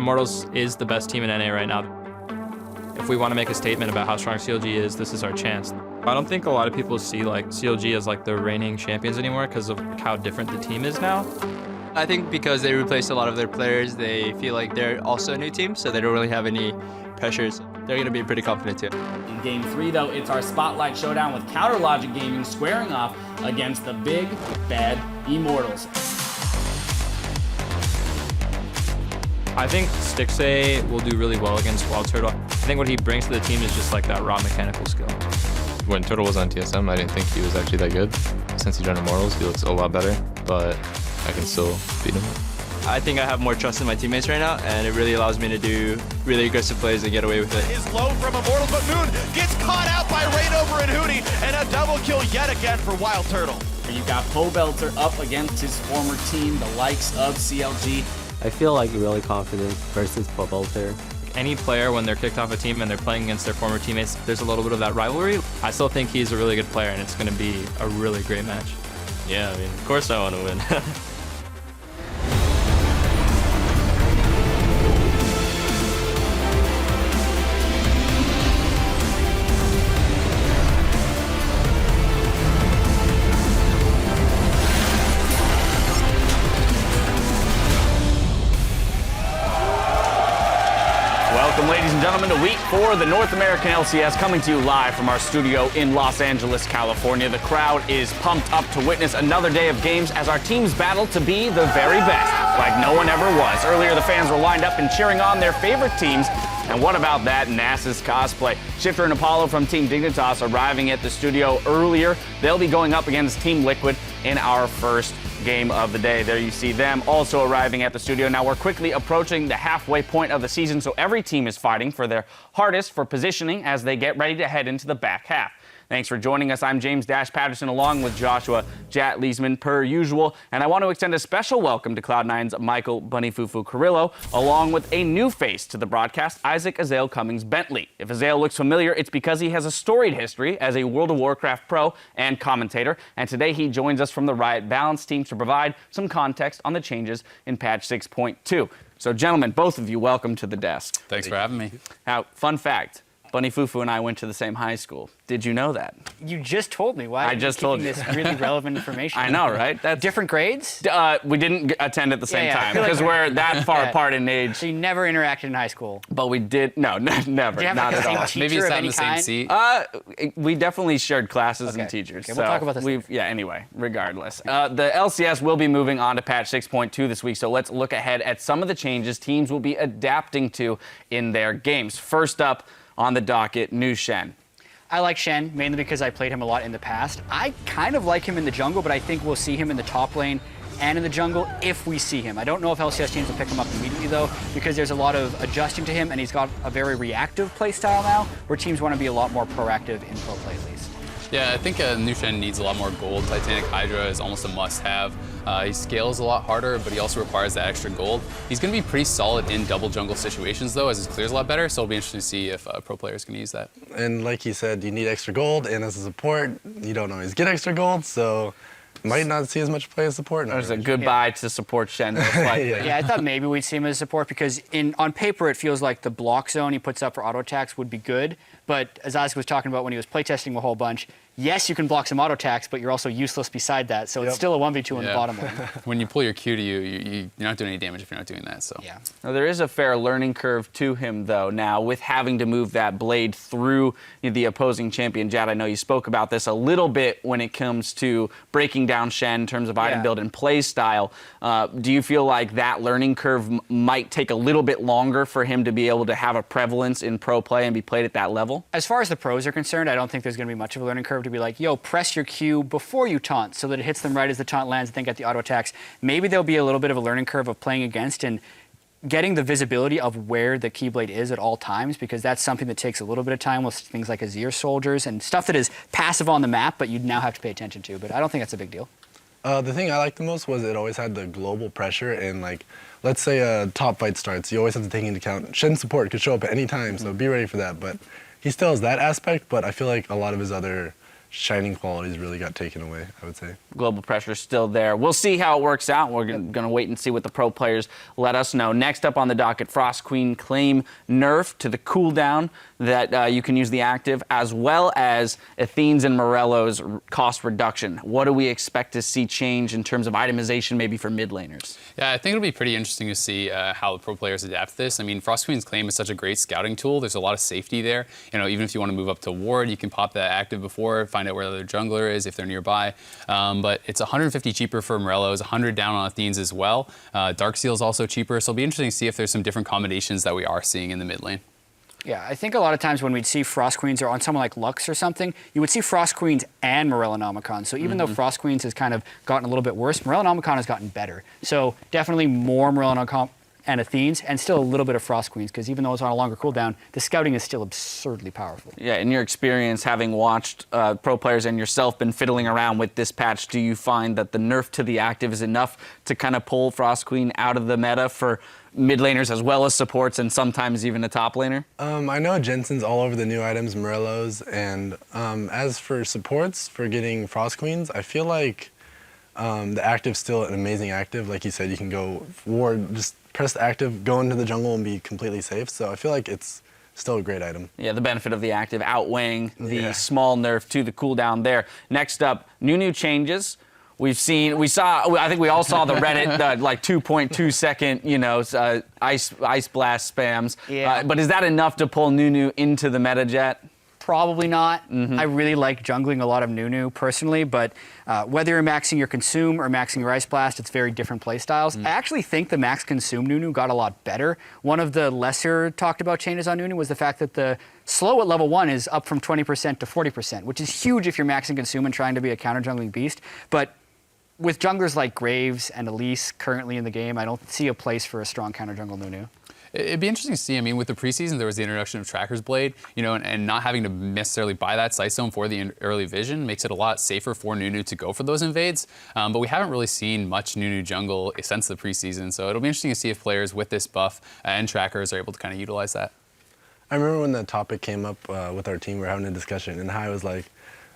Immortals is the best team in NA right now. If we want to make a statement about how strong CLG is, this is our chance. I don't think a lot of people see like CLG as like the reigning champions anymore because of how different the team is now. I think because they replaced a lot of their players, they feel like they're also a new team, so they don't really have any pressures. They're going to be pretty confident too. In Game 3, though, it's our Spotlight Showdown with Counter Logic Gaming squaring off against the big, bad Immortals. I think Stixay will do really well against Wild Turtle. I think what he brings to the team is just like that raw mechanical skill. When Turtle was on TSM, I didn't think he was actually that good. Since he joined Immortals, he looks a lot better, but I can still beat him. I think I have more trust in my teammates right now, and it really allows me to do really aggressive plays and get away with it. Is low from Immortals, but Moon gets caught out by Rainover and Hootie, and a double kill yet again for Wild Turtle. You've got Pobelter up against his former team, the likes of CLG. I feel like really confident versus Pobelter. Any player, when they're kicked off a team and they're playing against their former teammates, there's a little bit of that rivalry. I still think he's a really good player, and it's going to be a really great match. Yeah, I mean, of course I want to win. Welcome, ladies and gentlemen, to Week 4 of the North American LCS, coming to you live from our studio in Los Angeles, California. The crowd is pumped up to witness another day of games as our teams battle to be the very best, like no one ever was. Earlier, the fans were lined up and cheering on their favorite teams. And what about that Nasus cosplay? Shifter and Apollo from Team Dignitas arriving at the studio earlier. They'll be going up against Team Liquid in our first game of the day. There you see them also arriving at the studio. Now we're quickly approaching the halfway point of the season, so every team is fighting for their hardest for positioning as they get ready to head into the back half. Thanks for joining us. I'm James Dash Patterson along with Joshua Jat Leesman per usual. And I want to extend a special welcome to Cloud9's Michael Bunnyfufu Carrillo, along with a new face to the broadcast, Isaac Azael Cummings Bentley. If Azael looks familiar, it's because he has a storied history as a World of Warcraft pro and commentator. And today he joins us from the Riot Balance team to provide some context on the changes in patch 6.2. So gentlemen, both of you, welcome to the desk. Thanks for having me. Now, fun fact. Bunnyfufu and I went to the same high school. Did you know that? You just told me. Why? I just told you. This really relevant information. I know, right? That's different grades. We didn't attend at the same time like because we're that far apart in age. So you never interacted in high school. But we did. No, never. Did you have not like at all. Maybe it's not in the same seat. We definitely shared classes and Okay. teachers. Okay, we'll talk about this Yeah. Anyway, regardless, the LCS will be moving on to patch 6.2 this week. So let's look ahead at some of the changes teams will be adapting to in their games. First up on the docket, new Shen. I like Shen, mainly because I played him a lot in the past. I kind of like him in the jungle, but I think we'll see him in the top lane and in the jungle if we see him. I don't know if LCS teams will pick him up immediately, though, because there's a lot of adjusting to him, and he's got a very reactive play style now, where teams want to be a lot more proactive in pro play, at least. Yeah, I think new Shen needs a lot more gold. Titanic Hydra is almost a must-have. He scales a lot harder, but he also requires that extra gold. He's going to be pretty solid in double jungle situations, though, as his clear's a lot better, so it'll be interesting to see if pro players can use that. And like you said, you need extra gold, and as a support, you don't always get extra gold, so might not see as much play as support. There's a goodbye to support Shen. Yeah, I thought maybe we'd see him as support because on paper it feels like the block zone he puts up for auto attacks would be good, but as Isaac was talking about when he was playtesting a whole bunch, yes, you can block some auto attacks, but you're also useless beside that, so it's still a 1v2 in the bottom lane. When you pull your Q to you're not doing any damage if you're not doing that. So. Yeah. Now, there is a fair learning curve to him, though, now, with having to move that blade through the opposing champion. Jad, I know you spoke about this a little bit when it comes to breaking down Shen in terms of item build and play style. Do you feel like that learning curve might take a little bit longer for him to be able to have a prevalence in pro play and be played at that level? As far as the pros are concerned, I don't think there's going to be much of a learning curve to be like, yo, press your Q before you taunt so that it hits them right as the taunt lands and then get the auto attacks. Maybe there'll be a little bit of a learning curve of playing against and getting the visibility of where the Keyblade is at all times, because that's something that takes a little bit of time with things like Azir soldiers and stuff that is passive on the map, but you'd now have to pay attention to. But I don't think that's a big deal. The thing I liked the most was it always had the global pressure, and like, let's say a top fight starts, you always have to take into account Shen support could show up at any time, so be ready for that. But he still has that aspect, but I feel like a lot of his other shining qualities really got taken away, I would say. Global pressure still there. We'll see how it works out. We're going to wait and see what the pro players let us know. Next up on the docket, Frost Queen claim nerf to the cooldown that you can use the active, as well as Athene's and Morello's cost reduction. What do we expect to see change in terms of itemization maybe for mid laners? Yeah, I think it'll be pretty interesting to see how the pro players adapt to this. I mean, Frost Queen's claim is such a great scouting tool. There's a lot of safety there. You know, even if you want to move up to ward, you can pop that active before, find out where the jungler is if they're nearby. But it's 150 cheaper for Morello's, 100 down on Athene's as well. Darkseal's also cheaper, so it'll be interesting to see if there's some different combinations that we are seeing in the mid lane. Yeah, I think a lot of times when we'd see Frost Queens or on someone like Lux or something, you would see Frost Queens and Morellonomicon. So even though Frost Queens has kind of gotten a little bit worse, Morellonomicon has gotten better. So definitely more Morellonomicon and Athenes, and still a little bit of Frost Queens, because even though it's on a longer cooldown, the scouting is still absurdly powerful. Yeah, in your experience, having watched pro players and yourself been fiddling around with this patch, do you find that the nerf to the active is enough to kind of pull Frost Queen out of the meta for mid laners as well as supports and sometimes even a top laner? I know Jensen's all over the new items, Morello's, and as for supports, for getting Frost Queens, I feel like the active's still an amazing active. Like you said, you can go ward, just press the active, go into the jungle and be completely safe. So I feel like it's still a great item. Yeah, the benefit of the active outweighing the small nerf to the cooldown there. Next up, Nunu changes. I think we all saw the Reddit, like 2.2 second, ice blast spams. Yeah. But is that enough to pull Nunu into the meta jet? Probably not. I really like jungling a lot of Nunu personally, but whether you're maxing your consume or maxing your ice blast, it's very different play styles. I actually think the max consume Nunu got a lot better. One of the lesser talked about changes on Nunu was the fact that the slow at level 1 is up from 20% to 40%, which is huge if you're maxing consume and trying to be a counter jungling beast. But with junglers like Graves and Elise currently in the game, I don't see a place for a strong counter jungle Nunu. It'd be interesting to see. I mean, with the preseason, there was the introduction of Tracker's Blade, and not having to necessarily buy that sight zone for the early vision makes it a lot safer for Nunu to go for those invades. But we haven't really seen much Nunu jungle since the preseason, so it'll be interesting to see if players with this buff and trackers are able to kind of utilize that. I remember when the topic came up with our team, we were having a discussion, and Hai was like,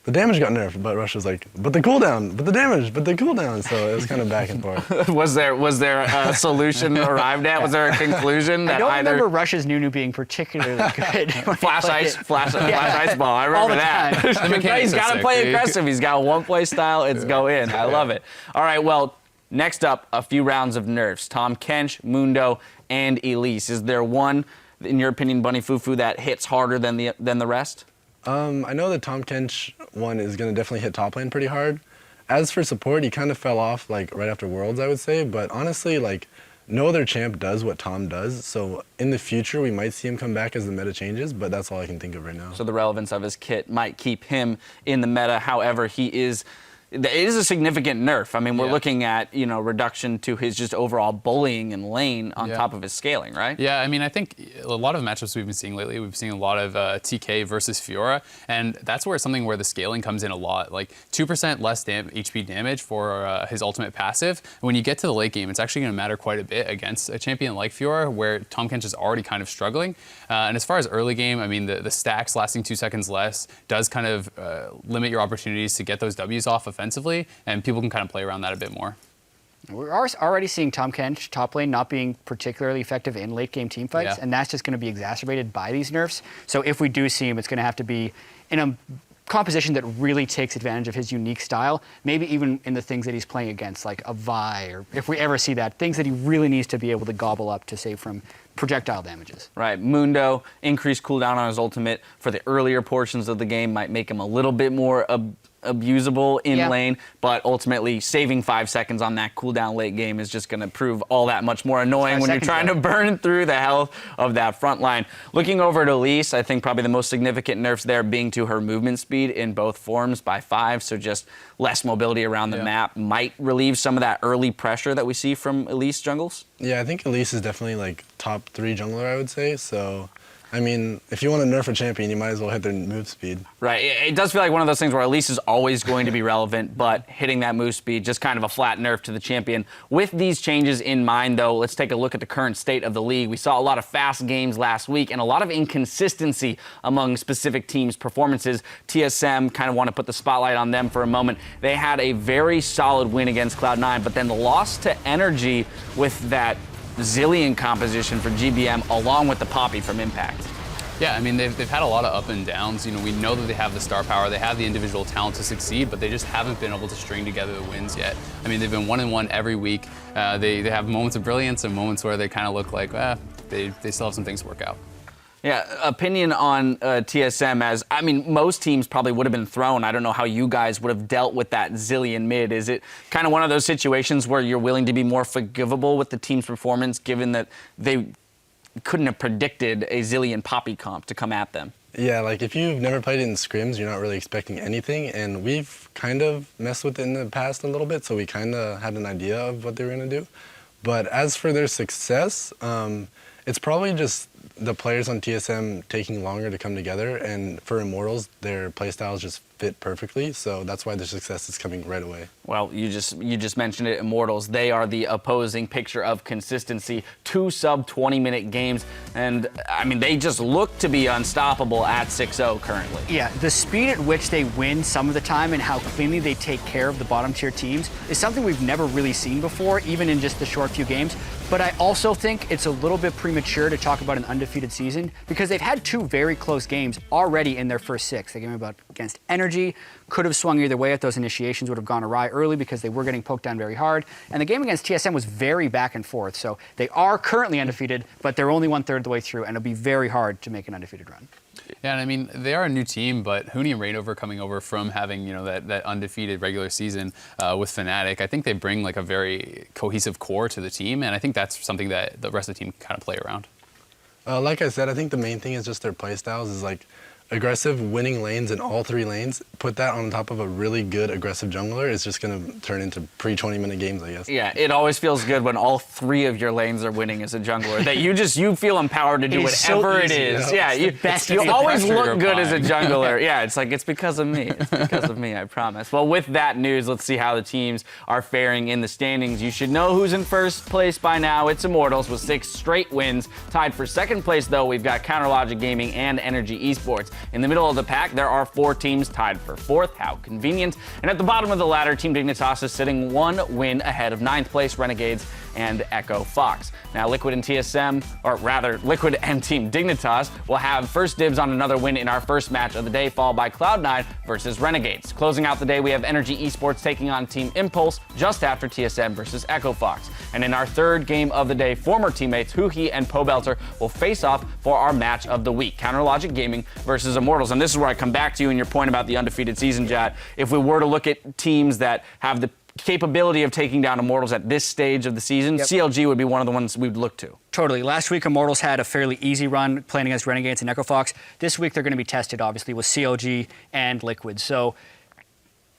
the damage got nerfed, but Rush was like, but the cooldown, but the damage, but the cooldown. So it was kind of back and forth. Was there a solution arrived at? Was there a conclusion that I don't remember Rush's Nunu being particularly good. Flash ice ball. I remember that. He's got to play aggressive. He's got one play style. It's go in. I love it. All right, well, next up, a few rounds of nerfs. Tahm Kench, Mundo, and Elise. Is there one, in your opinion, Bunny Fufu, that hits harder than the rest? I know the Tahm Kench one is going to definitely hit top lane pretty hard. As for support, he kind of fell off like right after Worlds, I would say. But honestly, like no other champ does what Tahm does. So in the future, we might see him come back as the meta changes, but that's all I can think of right now. So the relevance of his kit might keep him in the meta. However, it is a significant nerf. I mean, we're looking at, reduction to his just overall bullying and lane on top of his scaling, right? Yeah, I mean, I think a lot of matchups we've been seeing lately, we've seen a lot of TK versus Fiora, and that's where it's something where the scaling comes in a lot. Like 2% less HP damage for his ultimate passive. When you get to the late game, it's actually going to matter quite a bit against a champion like Fiora, where Tahm Kench is already kind of struggling. And as far as early game, I mean, the stacks lasting 2 seconds less does kind of limit your opportunities to get those Ws off offensively, and people can kind of play around that a bit more. We're already seeing Tahm Kench top lane not being particularly effective in late game team fights, and that's just going to be exacerbated by these nerfs. So if we do see him, it's going to have to be in a composition that really takes advantage of his unique style, maybe even in the things that he's playing against, like a Vi, or if we ever see that, things that he really needs to be able to gobble up to save from projectile damages. Right. Mundo, increased cooldown on his ultimate for the earlier portions of the game might make him a little bit more abusable in lane, but ultimately saving 5 seconds on that cooldown late game is just going to prove all that much more annoying when you're trying to burn through the health of that front line. Looking over at Elise, I think probably the most significant nerfs there being to her movement speed in both forms by 5, so just less mobility around the map might relieve some of that early pressure that we see from Elise jungles. Yeah, I think Elise is definitely like top 3 jungler, I would say. So I mean, if you want to nerf a champion, you might as well hit their move speed. Right. It does feel like one of those things where Elise is always going to be relevant, but hitting that move speed, just kind of a flat nerf to the champion. With these changes in mind, though, let's take a look at the current state of the league. We saw a lot of fast games last week and a lot of inconsistency among specific teams' performances. TSM, kind of want to put the spotlight on them for a moment. They had a very solid win against Cloud9, but then lost to Energy with that Zillion composition for GBM along with the Poppy from Impact. Yeah, I mean, they've had a lot of up and downs. You know, we know that they have the star power, they have the individual talent to succeed, but they just haven't been able to string together the wins yet. I mean, they've been 1-1 every week. They have moments of brilliance and moments where they kind of look like, they still have some things to work out. Yeah, opinion on TSM as, I mean, most teams probably would have been thrown. I don't know how you guys would have dealt with that Zillion mid. Is it kind of one of those situations where you're willing to be more forgivable with the team's performance, given that they couldn't have predicted a Zillion Poppy comp to come at them? Yeah, like if you've never played it in scrims, you're not really expecting anything, and we've kind of messed with it in the past a little bit, so we kind of had an idea of what they were going to do. But as for their success, it's probably just the players on TSM taking longer to come together, and for Immortals, their playstyles just fit perfectly, so that's why their success is coming right away. Well, you just mentioned it, Immortals. They are the opposing picture of consistency. 2 sub-20-minute games, and I mean, they just look to be unstoppable at 6-0 currently. Yeah, the speed at which they win some of the time and how cleanly they take care of the bottom tier teams is something we've never really seen before, even in just the short few games. But I also think it's a little bit premature to talk about an undefeated season because they've had 2 very close games already in their first 6. They came about against Energy, could have swung either way if those initiations would have gone awry early because they were getting poked down very hard. And the game against TSM was very back and forth. So they are currently undefeated, but they're only 1/3 of the way through, and it'll be very hard to make an undefeated run. Yeah, and I mean, they are a new team, but Huni and Rainover coming over from having, you know, that undefeated regular season with Fnatic, I think they bring like a very cohesive core to the team, and I think that's something that the rest of the team can kind of play around. Like I said, I think the main thing is just their playstyles is like aggressive winning lanes in all 3 lanes. Put that on top of a really good aggressive jungler, it's just going to turn into pre-20-minute games, I guess. Yeah, it always feels good when all 3 of your lanes are winning as a jungler. That you feel empowered to do whatever it is. Yeah, you always look good as a jungler. Yeah, it's like, it's because of me. It's because of me, I promise. Well, with that news, let's see how the teams are faring in the standings. You should know who's in first place by now. It's Immortals with 6 straight wins. Tied for second place, though, we've got Counterlogic Gaming and Energy Esports. In the middle of the pack, there are 4 teams tied for 4th. How convenient. And at the bottom of the ladder, Team Dignitas is sitting 1 win ahead of 9th place Renegades and Echo Fox. Now, Liquid and TSM, or rather, Liquid and Team Dignitas will have first dibs on another win in our first match of the day, followed by Cloud9 versus Renegades. Closing out the day, we have Energy Esports taking on Team Impulse just after TSM versus Echo Fox. And in our third game of the day, former teammates Huhi and Pobelter will face off for our match of the week, Counterlogic Gaming versus Immortals. And this is where I come back to you and your point about the undefeated season, Jad. If we were to look at teams that have the capability of taking down Immortals at this stage of the season, CLG would be one of the ones we'd look to. Totally. Last week, Immortals had a fairly easy run playing against Renegades and Echo Fox. This week, they're going to be tested, obviously, with CLG and Liquid. So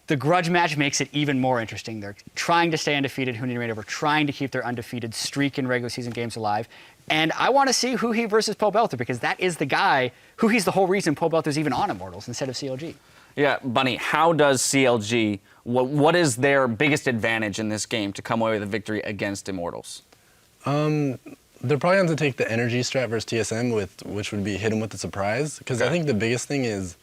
the grudge match makes it even more interesting. They're trying to stay undefeated. Huni and Rainover trying to keep their undefeated streak in regular season games alive. And I want to see Huhi versus Pobelter because that is the guy. Huhi's the whole reason Pobelter's even on Immortals instead of CLG. Yeah, Bunny, how does CLG, what is their biggest advantage in this game to come away with a victory against Immortals? They're probably going to take the energy strat versus TSM, which would be hit them with the surprise. Because I think the biggest thing is,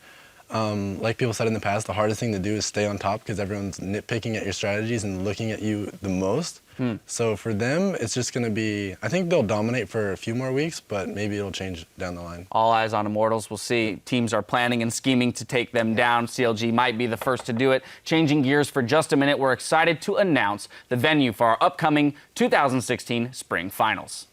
like people said in the past, the hardest thing to do is stay on top because everyone's nitpicking at your strategies and looking at you the most. So for them, it's just going to be, I think they'll dominate for a few more weeks, but maybe it'll change down the line. All eyes on Immortals. We'll see. Teams are planning and scheming to take them down. CLG might be the first to do it. Changing gears for just a minute, we're excited to announce the venue for our upcoming 2016 Spring Finals.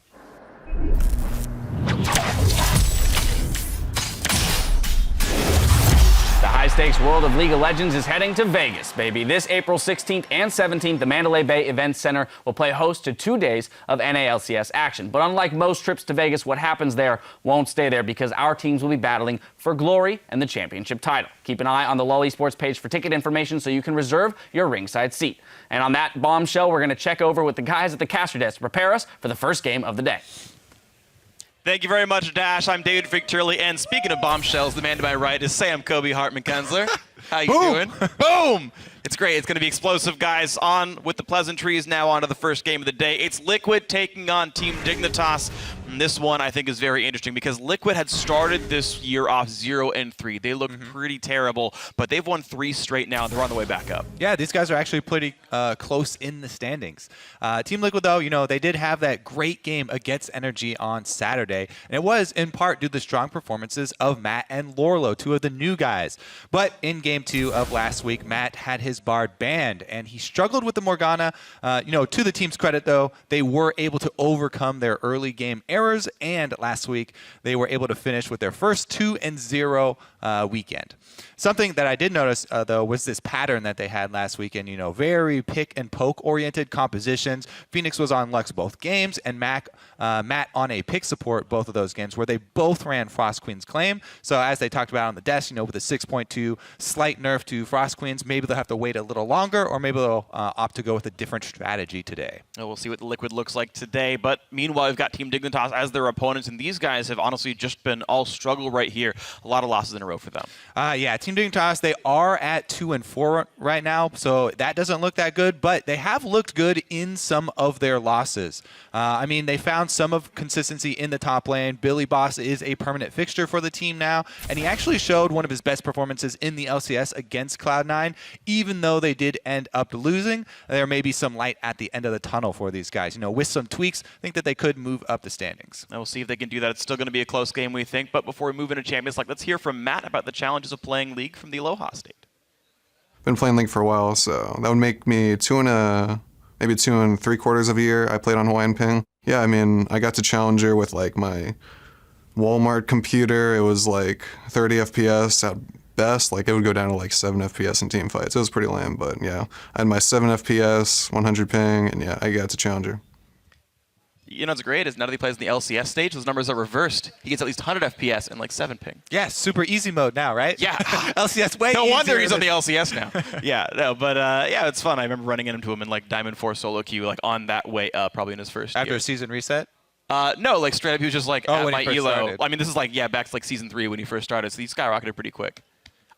The high-stakes world of League of Legends is heading to Vegas, baby. This April 16th and 17th, the Mandalay Bay Event Center will play host to 2 days of NA LCS action. But unlike most trips to Vegas, what happens there won't stay there because our teams will be battling for glory and the championship title. Keep an eye on the LoL Esports page for ticket information so you can reserve your ringside seat. And on that bombshell, we're going to check over with the guys at the caster desk to prepare us for the first game of the day. Thank you very much, Dash. I'm David Victurley, and speaking of bombshells, the man to my right is Sam Kobe Hartman-Kensler. How you doing? Boom! It's great. It's going to be explosive, guys. On with the pleasantries. Now on to the first game of the day. It's Liquid taking on Team Dignitas. And this one I think is very interesting because Liquid had started this year off 0-3. They looked pretty terrible, but they've won 3 straight now, and they're on the way back up. Yeah, these guys are actually pretty close in the standings. Team Liquid, though, you know, they did have that great game against Energy on Saturday, and it was in part due to the strong performances of Matt and Lorlo, 2 of the new guys. But in Game 2 of last week, Matt had his Bard banned, and he struggled with the Morgana. You know, to the team's credit, though, they were able to overcome their early game errors, and last week they were able to finish with their first 2-0 weekend. Something that I did notice, though, was this pattern that they had last weekend. You know, very pick and poke oriented compositions. Phoenix was on Lux both games, and Matt on a pick support both of those games, where they both ran Frost Queen's claim. So as they talked about on the desk, you know, with a 6.2 slight nerf to Frost Queens, maybe they'll have to wait a little longer, or maybe they'll opt to go with a different strategy today. Well, we'll see what the Liquid looks like today. But meanwhile, we've got Team Dignitas as their opponents, and these guys have honestly just been all struggle right here. A lot of losses in a row for them. Yeah, Team Dignitas, they are at 2-4 right now, so that doesn't look that good, but they have looked good in some of their losses. I mean, they found some of consistency in the top lane. Billy Boss is a permanent fixture for the team now, and he actually showed one of his best performances in the LCS against Cloud9. Even though they did end up losing, there may be some light at the end of the tunnel for these guys. You know, with some tweaks, I think that they could move up the standings. And we'll see if they can do that. It's still going to be a close game, we think. But before we move into Champions League, let's hear from Matt about the challenges of playing League from the Aloha State. Been playing League for a while, so that would make me maybe 2 3/4 of a year. I played on Hawaiian Ping. Yeah, I mean, I got to Challenger with like my Walmart computer. It was like 30 FPS at best. Like it would go down to like 7 FPS in team fights. It was pretty lame, but yeah. I had my 7 FPS, 100 ping, and yeah, I got to Challenger. You know what's great is now that he plays in the LCS stage, those numbers are reversed. He gets at least 100 FPS and like 7 ping. Yeah, super easy mode now, right? Yeah. LCS way No wonder easier he's on than- the LCS now. Yeah, no, but yeah, it's fun. I remember running into him in like Diamond 4 solo queue, like on that way up, probably in his first After year. a season reset? No, like straight up, he was just like at when my he first elo. started. I mean, this is like, yeah, back to like season 3 when he first started, so he skyrocketed pretty quick.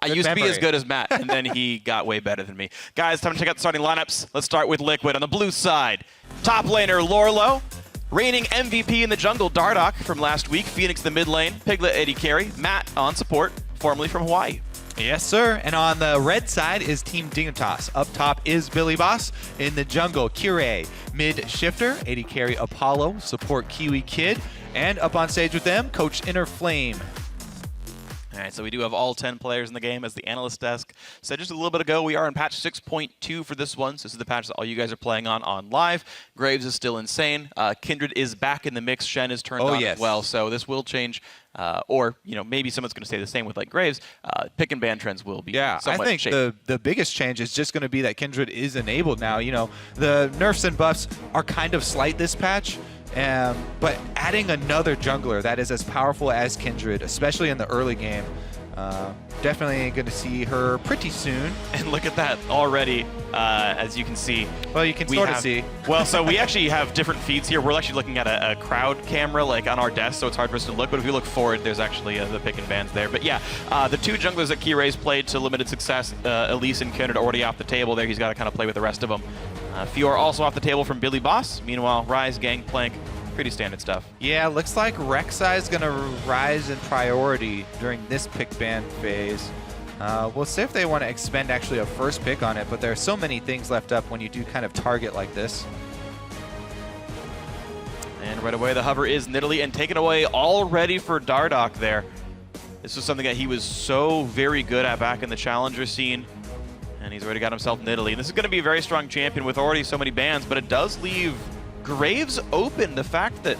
I Good used to be memory. as good as Matt, and then he got way better than me. Guys, time to check out the starting lineups. Let's start with Liquid on the blue side. Top laner, Lorlo. Reigning MVP in the jungle, Dardoch from last week. Phoenix the mid lane. Piglet, AD carry. Matt on support, formerly from Hawaii. Yes, sir. And on the red side is Team Dignitas. Up top is Billy Boss. In the jungle, Kire. Mid shifter, AD carry Apollo. Support Kiwi Kid. And up on stage with them, Coach Inner Flame. All right, so we do have all 10 players in the game, as the analyst desk said just a little bit ago. We are in patch 6.2 for this one. So this is the patch that all you guys are playing on live. Graves is still insane. Kindred is back in the mix. Shen is turned on as well. So this will change, or you know, maybe someone's going to stay the same with like Graves. Pick and ban trends will be somewhat I think shaped. the biggest change is just going to be that Kindred is enabled now. You know, the nerfs and buffs are kind of slight this patch. But adding another jungler that is as powerful as Kindred, especially in the early game, definitely going to see her pretty soon. And look at that already, as you can see. Well, you can sort of see. Well, so we actually have different feeds here. We're actually looking at a crowd camera like on our desk, so it's hard for us to look. But if we look forward, there's actually the pick and bans there. But yeah, the 2 junglers that Kire's played to limited success, Elise and Kindred already off the table there. He's got to kind of play with the rest of them. Fior also off the table from Billy Boss. Meanwhile, Rise, Gangplank, pretty standard stuff. Yeah, looks like Rek'Sai is going to rise in priority during this pick ban phase. We'll see if they want to expend actually a first pick on it, but there are so many things left up when you do kind of target like this. And right away, the hover is Nidalee and taken away already for Dardoch there. This was something that he was so very good at back in the Challenger scene. And he's already got himself Nidalee. And this is going to be a very strong champion with already so many bans, but it does leave Graves open. The fact that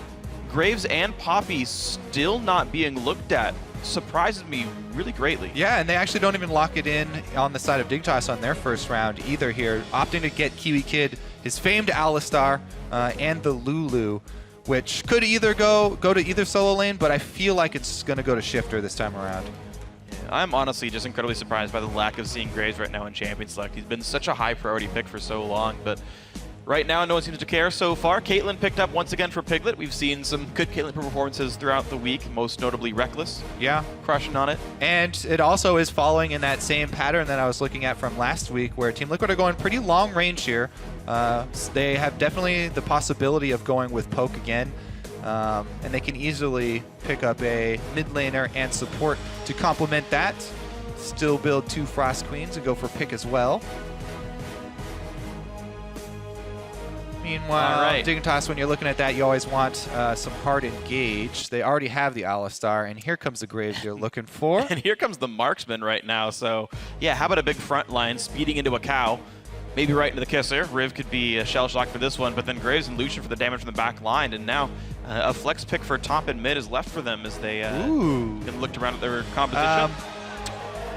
Graves and Poppy still not being looked at surprises me really greatly. Yeah, and they actually don't even lock it in on the side of Dignitas on their first round either here, opting to get Kiwi Kid, his famed Alistar, and the Lulu, which could either go to either solo lane, but I feel like it's going to go to Shifter this time around. I'm honestly just incredibly surprised by the lack of seeing Graves right now in Champions Select. He's been such a high priority pick for so long, but Right now, no one seems to care so far. Caitlyn picked up once again for Piglet. We've seen some good Caitlyn performances throughout the week, most notably Reckless. Yeah. Crushing on it. And it also is following in that same pattern that I was looking at from last week, where Team Liquid are going pretty long range here. They have definitely the possibility of going with poke again. And they can easily pick up a mid laner and support to complement that. Still build 2 Frost Queens and go for pick as well. Meanwhile, Dignitas, when you're looking at that, you always want some hard engage. They already have the Alistar, and here comes the Graves you're looking for. And here comes the Marksman right now. So, yeah, how about a big front line speeding into a cow? Maybe right into the kisser. Riv could be a shell shock for this one, but then Graves and Lucian for the damage from the back line. And now a flex pick for top and mid is left for them as they looked around at their composition.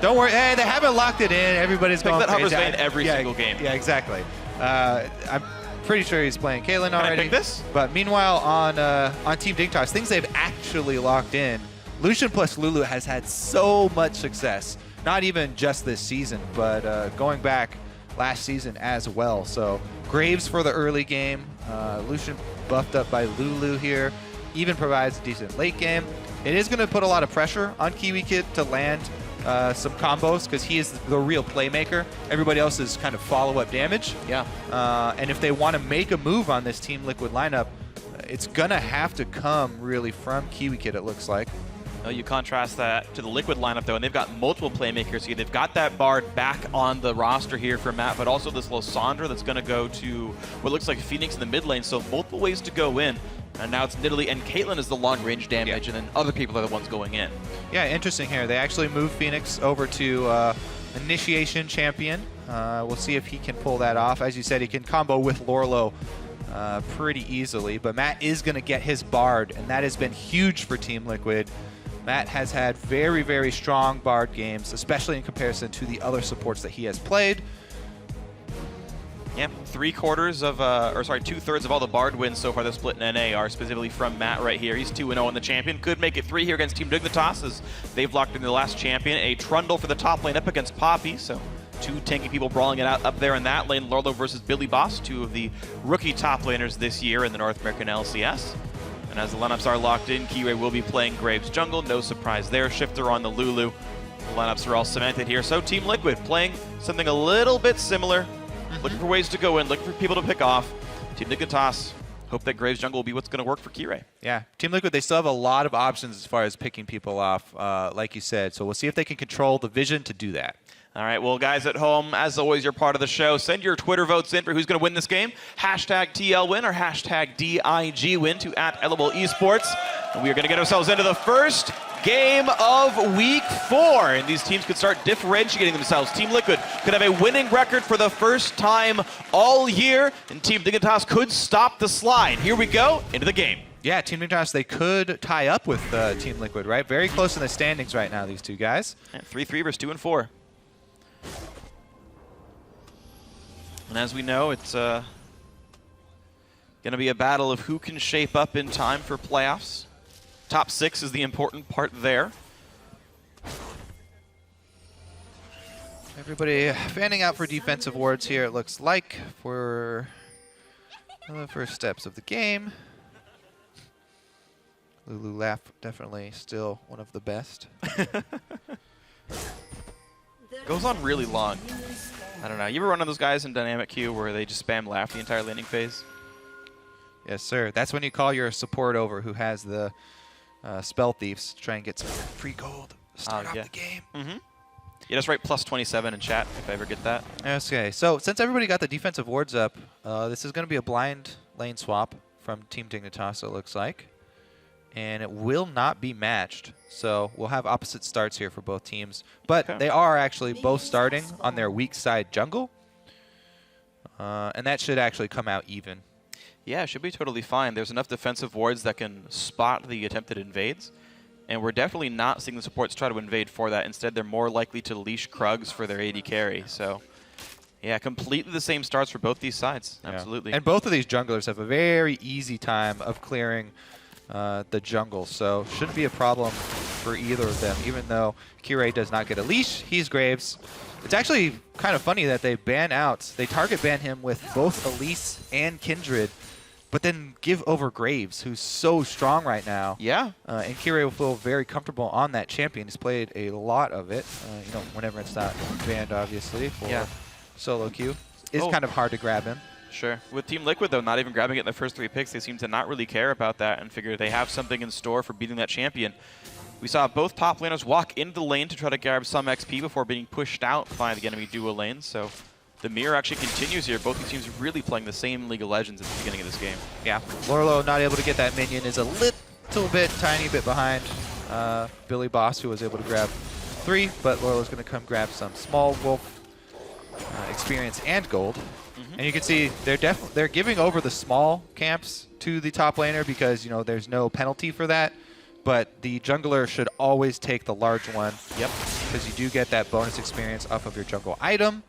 Don't worry. Hey, they haven't locked it in. Everybody's going that crazy. hovers vein every single game. Yeah, exactly. I'm pretty sure he's playing Caitlyn already. Can I pick this? But meanwhile, on Team Dignitas, things they've actually locked in. Lucian plus Lulu has had so much success. Not even just this season, but going back last season as well. So Graves for the early game. Lucian buffed up by Lulu here. Even provides a decent late game. It is going to put a lot of pressure on Kiwi Kid to land some combos because he is the real playmaker. Everybody else is kind of follow-up damage. Yeah. And if they want to make a move on this Team Liquid lineup, it's going to have to come really from Kiwi Kid, it looks like. You contrast that to the Liquid lineup, though, and they've got multiple playmakers here. They've got that Bard back on the roster here for Matt, but also this Lysandra that's going to go to what looks like Phoenix in the mid lane, so multiple ways to go in. And now it's Nidalee, and Caitlyn is the long-range damage, and then other people are the ones going in. Yeah, interesting here. They actually moved Phoenix over to Initiation Champion. We'll see if he can pull that off. As you said, he can combo with Lorlo pretty easily, but Matt is going to get his Bard, and that has been huge for Team Liquid. Matt has had very, very strong Bard games, especially in comparison to the other supports that he has played. Yeah, 2/3 of all the Bard wins so far this split in NA are specifically from Matt right here. He's 2-0 in the champion. Could make it 3 here against Team Dignitas as they've locked in the last champion. A Trundle for the top lane up against Poppy, so 2 tanky people brawling it out up there in that lane. Lorlo versus Billy Boss, 2 of the rookie top laners this year in the North American LCS. And as the lineups are locked in, Kiwi will be playing Graves jungle. No surprise there. Shifter on the Lulu. The lineups are all cemented here. So Team Liquid playing something a little bit similar. Looking for ways to go in, looking for people to pick off. Team Dignitas hope that Graves jungle will be what's going to work for Kirei. Yeah, Team Liquid, they still have a lot of options as far as picking people off, like you said. So we'll see if they can control the vision to do that. All right, well, guys at home, as always, you're part of the show. Send your Twitter votes in for who's going to win this game. Hashtag TLWin or hashtag DIGWin to @LOL Esports. And we are going to get ourselves into the first game of week 4. And these teams could start differentiating themselves. Team Liquid could have a winning record for the first time all year. And Team Dignitas could stop the slide. Here we go, into the game. Yeah, Team Dignitas, they could tie up with Team Liquid, right? Very close in the standings right now, these two guys. 3-3 versus 2-4. And as we know, it's going to be a battle of who can shape up in time for playoffs. Top 6 is the important part there. Everybody fanning out for defensive wards here, it looks like, for the first steps of the game. Lulu Laugh, definitely still one of the best. Goes on really long. I don't know. You ever run on those guys in dynamic queue where they just spam laugh the entire laning phase? Yes, sir. That's when you call your support over who has the spell thieves to try and get some free gold. Start off the game. Yeah, just write +27 in chat if I ever get that. Okay, so since everybody got the defensive wards up, this is going to be a blind lane swap from Team Dignitas, it looks like. And it will not be matched. So we'll have opposite starts here for both teams. But they are actually both starting on their weak side jungle. And that should actually come out even. Yeah, it should be totally fine. There's enough defensive wards that can spot the attempted invades. And we're definitely not seeing the supports try to invade for that. Instead, they're more likely to leash Krugs for their AD carry. So, yeah, completely the same starts for both these sides. Yeah. Absolutely. And both of these junglers have a very easy time of clearing the jungle. So shouldn't be a problem for either of them, even though Kirei does not get a leash. He's Graves. It's actually kind of funny that they target ban him with both Elise and Kindred, but then give over Graves, who's so strong right now. Yeah. And Kirei will feel very comfortable on that champion. He's played a lot of it, whenever it's not banned, obviously, for solo queue. It's kind of hard to grab him. Sure. With Team Liquid, though, not even grabbing it in the first 3 picks, they seem to not really care about that and figure they have something in store for beating that champion. We saw both top laners walk into the lane to try to grab some XP before being pushed out by the enemy duo lane, so the mirror actually continues here. Both these teams really playing the same League of Legends at the beginning of this game. Yeah. Lorlo not able to get that minion, is a little bit, tiny bit behind Billy Boss, who was able to grab 3, but Lorlo's going to come grab some small wolf experience and gold. And you can see they're giving over the small camps to the top laner because, there's no penalty for that. But the jungler should always take the large one. Yep. Because you do get that bonus experience off of your jungle item.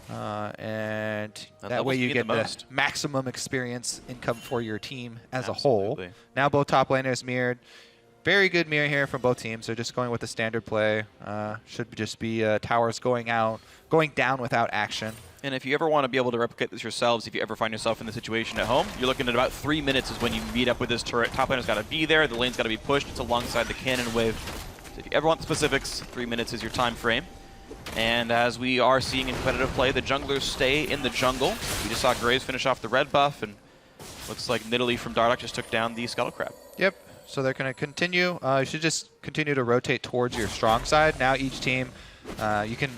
And that way you get the maximum experience income for your team as a whole. Now both top laners mirrored. Very good mirror here from both teams. They're just going with the standard play. Should just be towers going down without action. And if you ever want to be able to replicate this yourselves, if you ever find yourself in the situation at home, you're looking at about 3 minutes is when you meet up with this turret. Top laner's got to be there. The lane's got to be pushed. It's alongside the cannon wave. So if you ever want the specifics, 3 minutes is your time frame. And as we are seeing in competitive play, the junglers stay in the jungle. We just saw Graves finish off the red buff, and looks like Nidalee from Dardoch just took down the Scuttle Crab. Yep. So they're going to continue. You should just continue to rotate towards your strong side. Now each team, you can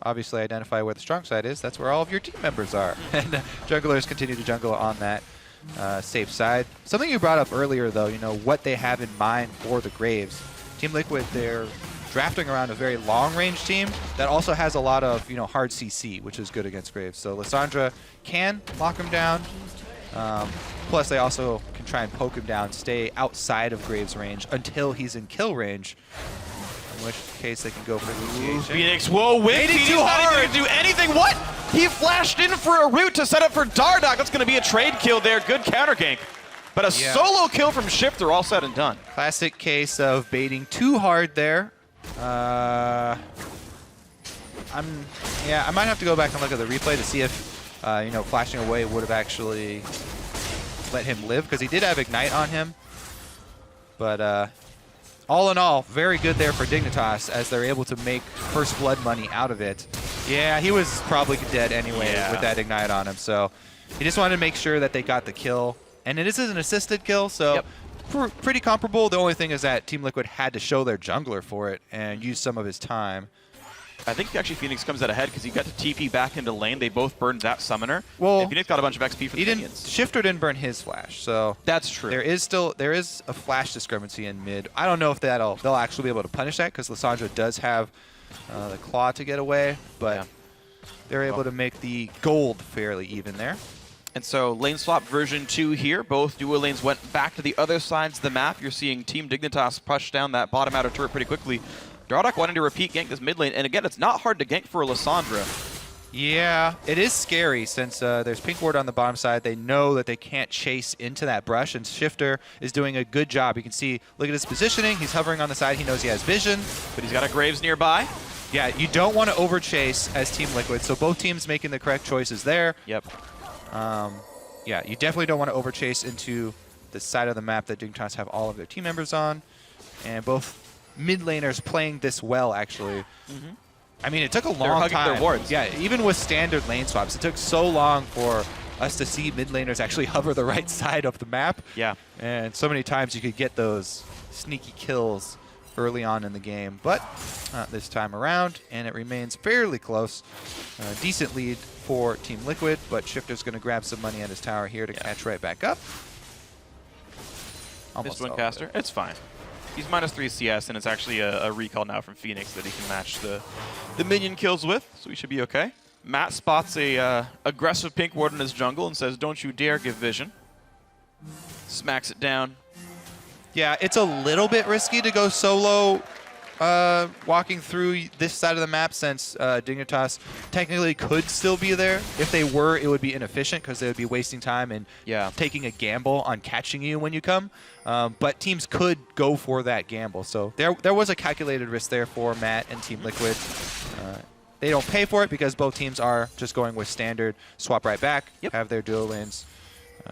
obviously identify where the strong side is. That's where all of your team members are. And junglers continue to jungle on that safe side. Something you brought up earlier, though, what they have in mind for the Graves. Team Liquid, they're drafting around a very long-range team that also has a lot of, hard CC, which is good against Graves. So Lissandra can lock him down. Plus, they also can try and poke him down, stay outside of Graves' range until he's in kill range. In which case they can go for initiation. Phoenix, whoa, Phoenix too hard to do anything. What? He flashed in for a route to set up for Dardoch. That's going to be a trade kill there. Good counter gank. But a solo kill from Shifter, all said and done. Classic case of baiting too hard there. I might have to go back and look at the replay to see if, flashing away would have actually let him live, because he did have Ignite on him. But all in all, very good there for Dignitas as they're able to make first blood money out of it. Yeah, he was probably dead anyway with that Ignite on him, so he just wanted to make sure that they got the kill. And it is an assisted kill, so pretty comparable. The only thing is that Team Liquid had to show their jungler for it and use some of his time. I think actually Phoenix comes out ahead because he got to TP back into lane. They both burned that summoner. Well, and Phoenix got a bunch of XP for the minions. Shifter didn't burn his flash, so that's true. There is a flash discrepancy in mid. I don't know if they'll actually be able to punish that because Lissandra does have the claw to get away, but they're able to make the gold fairly even there. And so lane swap version 2 here. Both duo lanes went back to the other sides of the map. You're seeing Team Dignitas push down that bottom outer turret pretty quickly. Dardoch wanting to repeat gank this mid lane. And again, it's not hard to gank for Lissandra. Yeah, it is scary since there's pink ward on the bottom side. They know that they can't chase into that brush, and Shifter is doing a good job. You can see, look at his positioning. He's hovering on the side. He knows he has vision. But he's got a Graves nearby. Yeah, you don't want to overchase as Team Liquid, so both teams making the correct choices there. Yep. Yeah, you definitely don't want to overchase into the side of the map that Dignitas have all of their team members on. And both mid laners playing this well, actually. I mean, it took a long time. Their wards. Yeah, even with standard lane swaps, it took so long for us to see mid laners actually hover the right side of the map. Yeah. And so many times you could get those sneaky kills early on in the game, but not this time around, and it remains fairly close. Decent lead for Team Liquid, but Shifter's going to grab some money at his tower here to catch right back up. Missed one caster. It's fine. He's -3 CS, and it's actually a recall now from Phoenix that he can match the minion kills with, so he should be okay. Matt spots a aggressive pink ward in his jungle and says, "Don't you dare give vision." Smacks it down. Yeah, it's a little bit risky to go solo walking through this side of the map since Dignitas technically could still be there. If they were, it would be inefficient because they would be wasting time and taking a gamble on catching you when you come. But teams could go for that gamble. So there was a calculated risk there for Matt and Team Liquid. They don't pay for it because both teams are just going with standard, swap right back, have their duo lanes,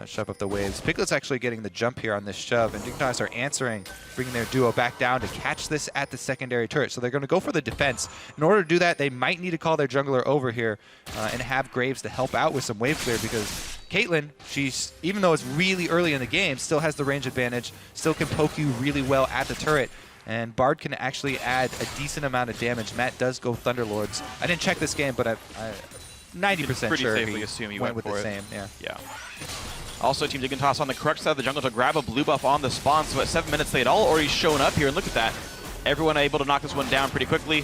shove up the waves. Piglet's actually getting the jump here on this shove, and Dignitas are answering, bringing their duo back down to catch this at the secondary turret. So they're going to go for the defense. In order to do that, they might need to call their jungler over here and have Graves to help out with some wave clear, because Caitlyn, she's, even though it's really early in the game, still has the range advantage, still can poke you really well at the turret. And Bard can actually add a decent amount of damage. Matt does go Thunderlords. I didn't check this game, but I'm 90% sure safely assume he went with for the it. same. Yeah. Also, Team Dignitas on the correct side of the jungle to grab a blue buff on the spawn. So at 7 minutes, they had all already shown up here. And look at that. Everyone able to knock this one down pretty quickly.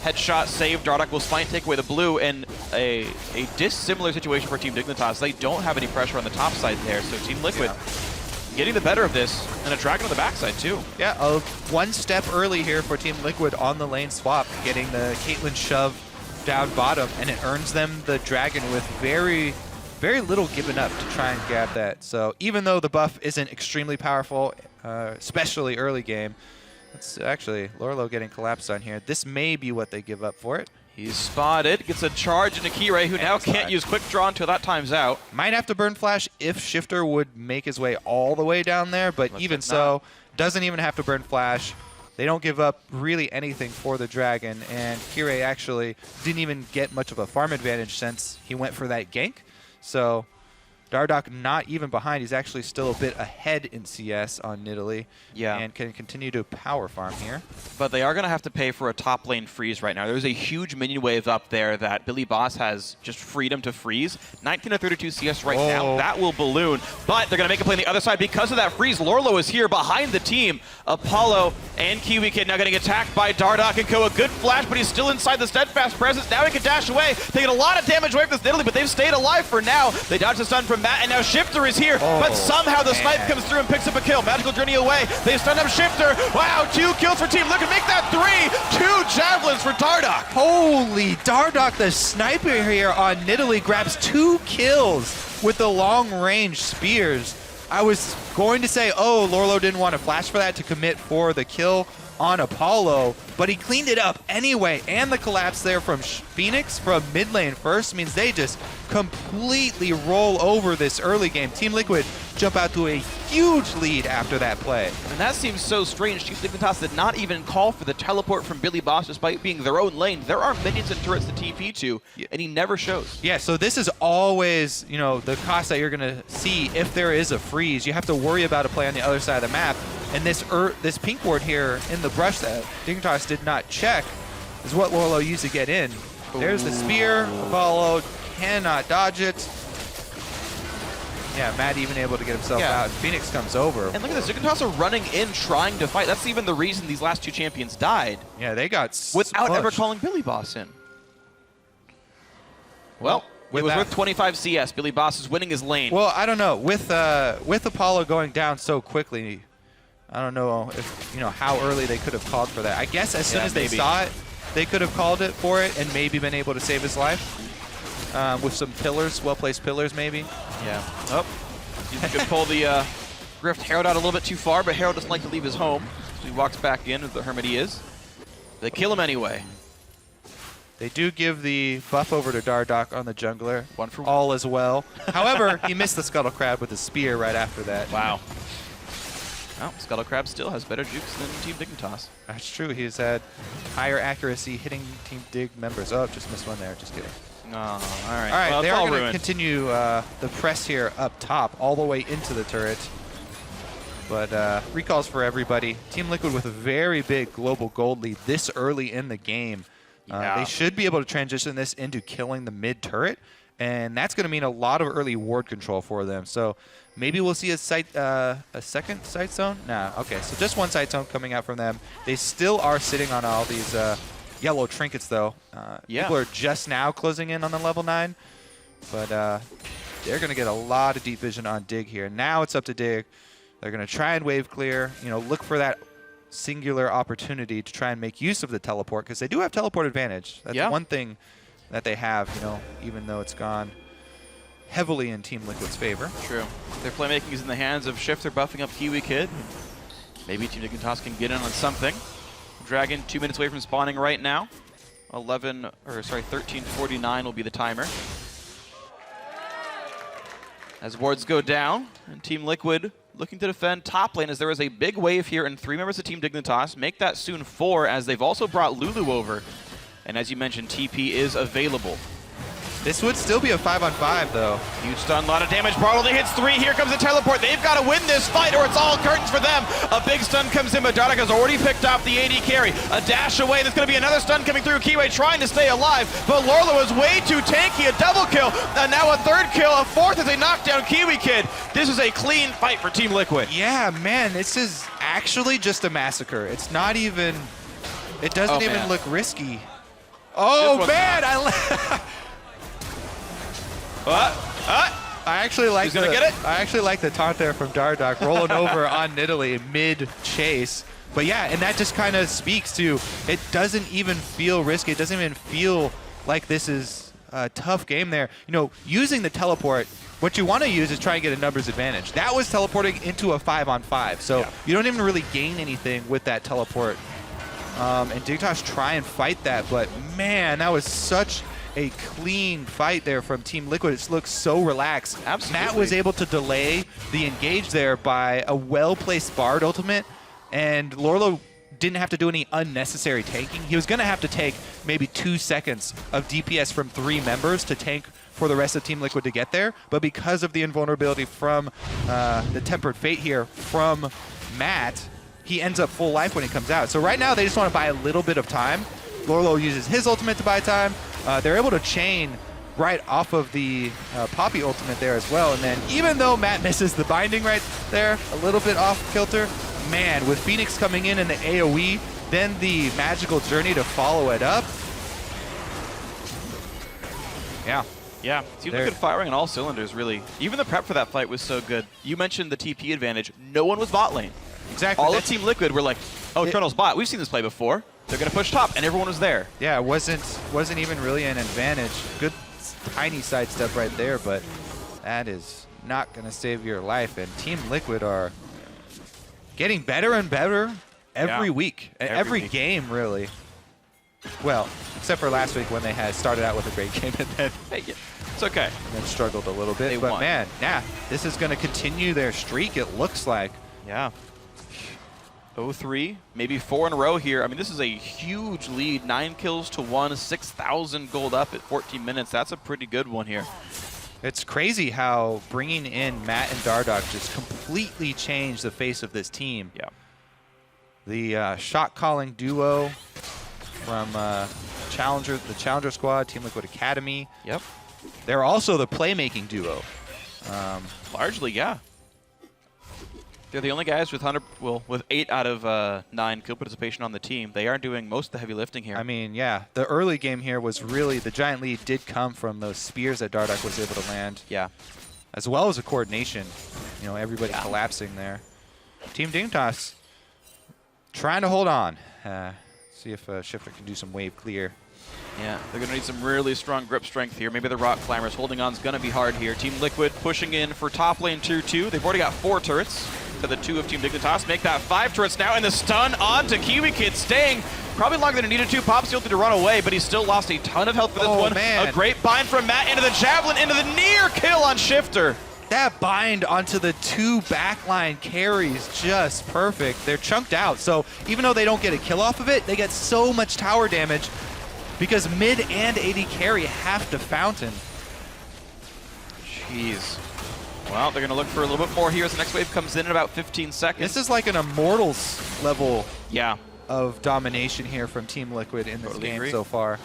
Headshot saved. Dardoch will spine take away the blue. And a dissimilar situation for Team Dignitas. They don't have any pressure on the top side there. So Team Liquid getting the better of this, and a dragon on the backside too. Yeah, one step early here for Team Liquid on the lane swap, getting the Caitlyn shove down bottom, and it earns them the dragon with very, very little given up to try and grab that. So even though the buff isn't extremely powerful, especially early game, it's actually Lorlo getting collapsed on here. This may be what they give up for it. He's spotted, gets a charge into Kirei, who now can't use quick draw until that time's out. Might have to burn flash if Shifter would make his way all the way down there, but even so, doesn't even have to burn flash. They don't give up really anything for the dragon, and Kirei actually didn't even get much of a farm advantage since he went for that gank. So Dardoch not even behind. He's actually still a bit ahead in CS on Nidalee. Yeah. And can continue to power farm here. But they are going to have to pay for a top lane freeze right now. There's a huge minion wave up there that Billy Boss has just freedom to freeze. 19 to 32 CS right now. That will balloon. But they're going to make a play on the other side because of that freeze. Lorlo is here behind the team. Apollo and Kiwi Kid now getting attacked by Dardoch and Co. A good flash, but he's still inside the steadfast presence. Now he can dash away. Taking a lot of damage away from this Nidalee, but they've stayed alive for now. They dodge the stun from Matt, and now Shifter is here. But somehow the snipe comes through and picks up a kill. Magical Journey away. They stun up Shifter. Wow, 2 kills for Team Liquid. Make that 3. 2 javelins for Dardoch. Holy, Dardoch, the sniper here on Nidalee, grabs 2 kills with the long-range spears. I was going to say, oh, Lorlo didn't want to flash for that to commit for the kill on Apollo, but he cleaned it up anyway. And the collapse there from Phoenix from mid lane first means they just completely roll over this early game. Team Liquid jump out to a huge lead after that play. And that seems so strange. Team Dignitas did not even call for the teleport from Billy Boss despite being their own lane. There are minions and turrets to TP to, and he never shows. Yeah, so this is always, you know, the cost that you're going to see if there is a freeze. You have to worry about a play on the other side of the map. And this pink ward here in the brush that Dignitas did not check is what Lorlo used to get in. There's the spear. Apollo cannot dodge it. Yeah, Matt even able to get himself out. Phoenix comes over. And look at this, Dignitas are running in, trying to fight. That's even the reason these last 2 champions died. Yeah, they got without ever calling Billy Boss in. Well, it was worth 25 CS. Billy Boss is winning his lane. Well, I don't know. With Apollo going down so quickly, I don't know if, you know, how early they could have called for that. I guess as soon as they saw it, they could have called it for it and maybe been able to save his life with some pillars, well-placed pillars maybe. Yeah. Oh, you could pull the Grift Herald out a little bit too far, but Herald doesn't like to leave his home, so he walks back in as the hermit he is. They kill him anyway. They do give the buff over to Dardoch on the jungler. 1 for 1. All as well. However, he missed the Scuttle Crab with the spear right after that. Wow. Well, Scuttle Crab still has better jukes than Team Dignitas. That's true. He's had higher accuracy hitting Team Dig members. Oh, just missed one there. Just kidding. Oh, all right. All right, well, they're going to continue the press here up top, all the way into the turret. But recalls for everybody. Team Liquid with a very big global gold lead this early in the game. They should be able to transition this into killing the mid turret, and that's going to mean a lot of early ward control for them. So maybe we'll see a second sight zone. Nah, okay, so just 1 sight zone coming out from them. They still are sitting on all these yellow trinkets, though. People are just now closing in on the level 9, but they're going to get a lot of deep vision on Dig here. Now it's up to Dig. They're going to try and wave clear, you know, look for that singular opportunity to try and make use of the teleport, because they do have teleport advantage. That's one thing that they have, you know, even though it's gone heavily in Team Liquid's favor. True. Their playmaking is in the hands of Shift. They're buffing up Kiwi Kid. Maybe Team Dignitas can get in on something. Dragon 2 minutes away from spawning right now. 13:49 will be the timer. As wards go down, and Team Liquid looking to defend top lane as there is a big wave here and 3 members of Team Dignitas. Make that soon 4 as they've also brought Lulu over. And as you mentioned, TP is available. This would still be a 5-on-5 though. Huge stun, a lot of damage. Bartley hits 3. Here comes the teleport. They've got to win this fight or it's all curtains for them. A big stun comes in, but Dardak has already picked off the AD carry. A dash away. There's going to be another stun coming through. Kiwi trying to stay alive, but Lorlo is way too tanky. A double kill, and now a 3rd kill. A 4th as they knock down Kiwi Kid. This is a clean fight for Team Liquid. Yeah, man, this is actually just a massacre. It's not even, it doesn't even look risky. Oh man, I actually like He's gonna get it? I actually like the taunt there from Dardak rolling over on Nidalee mid-chase. But yeah, and that just kind of speaks to, it doesn't even feel risky. It doesn't even feel like this is a tough game there. You know, using the teleport, what you want to use is try and get a numbers advantage. That was teleporting into a 5-on-5. So you don't even really gain anything with that teleport. And Dignitas try and fight that, but man, that was such a clean fight there from Team Liquid. It looks so relaxed. Absolutely. Matt was able to delay the engage there by a well-placed Bard ultimate, and Lorlo didn't have to do any unnecessary tanking. He was going to have to take maybe 2 seconds of DPS from 3 members to tank for the rest of Team Liquid to get there, but because of the invulnerability from the Tempered Fate here from Matt, he ends up full life when he comes out. So right now they just want to buy a little bit of time. Lorlo uses his ultimate to buy time. They're able to chain right off of the Poppy ultimate there as well. And then even though Matt misses the binding right there, a little bit off kilter, man, with Phoenix coming in and the AoE, then the magical journey to follow it up. Yeah. Yeah, Team Liquid firing on all cylinders, really. Even the prep for that fight was so good. You mentioned the TP advantage. No one was bot lane. Exactly. All of Team Liquid were like, oh, Eternal's bot. We've seen this play before. They're going to push top, and everyone was there. Yeah, it wasn't even really an advantage. Good tiny sidestep right there, but that is not going to save your life. And Team Liquid are getting better and better every week. Every game, really. Well, except for last week when they had started out with a great game and then it's okay. And then struggled a little bit. But man, yeah, this is going to continue their streak, it looks like. Yeah. 0-3, maybe 4 in a row here. I mean, this is a huge lead. 9 kills to 1, 6,000 gold up at 14 minutes. That's a pretty good one here. It's crazy how bringing in Matt and Dardak just completely changed the face of this team. Yeah. The shot calling duo from the Challenger squad, Team Liquid Academy. Yep. They're also the playmaking duo. Largely, yeah. They're the only guys with with 8 out of 9 kill participation on the team. They are doing most of the heavy lifting here. I mean, yeah, the early game here was really, the giant lead did come from those spears that Dardak was able to land. Yeah. As well as a coordination. You know, everybody collapsing there. Team Dignitas trying to hold on. See if Shifter can do some wave clear. Yeah, they're going to need some really strong grip strength here. Maybe the Rock Climbers holding on is going to be hard here. Team Liquid pushing in for top lane tier 2. They've already got 4 turrets. To the 2 of Team Dignitas. Make that 5 turrets now, and the stun on to Kiwi Kid, staying probably longer than he needed to. Pop's able to run away, but he still lost a ton of health for this one. Man. A great bind from Matt into the Javelin, into the near kill on Shifter. That bind onto the 2 backline carries just perfect. They're chunked out, so even though they don't get a kill off of it, they get so much tower damage because mid and AD carry have to fountain. Jeez. Well, they're going to look for a little bit more here as the next wave comes in about 15 seconds. This is like an Immortals level yeah. of domination here from Team Liquid in this game so far.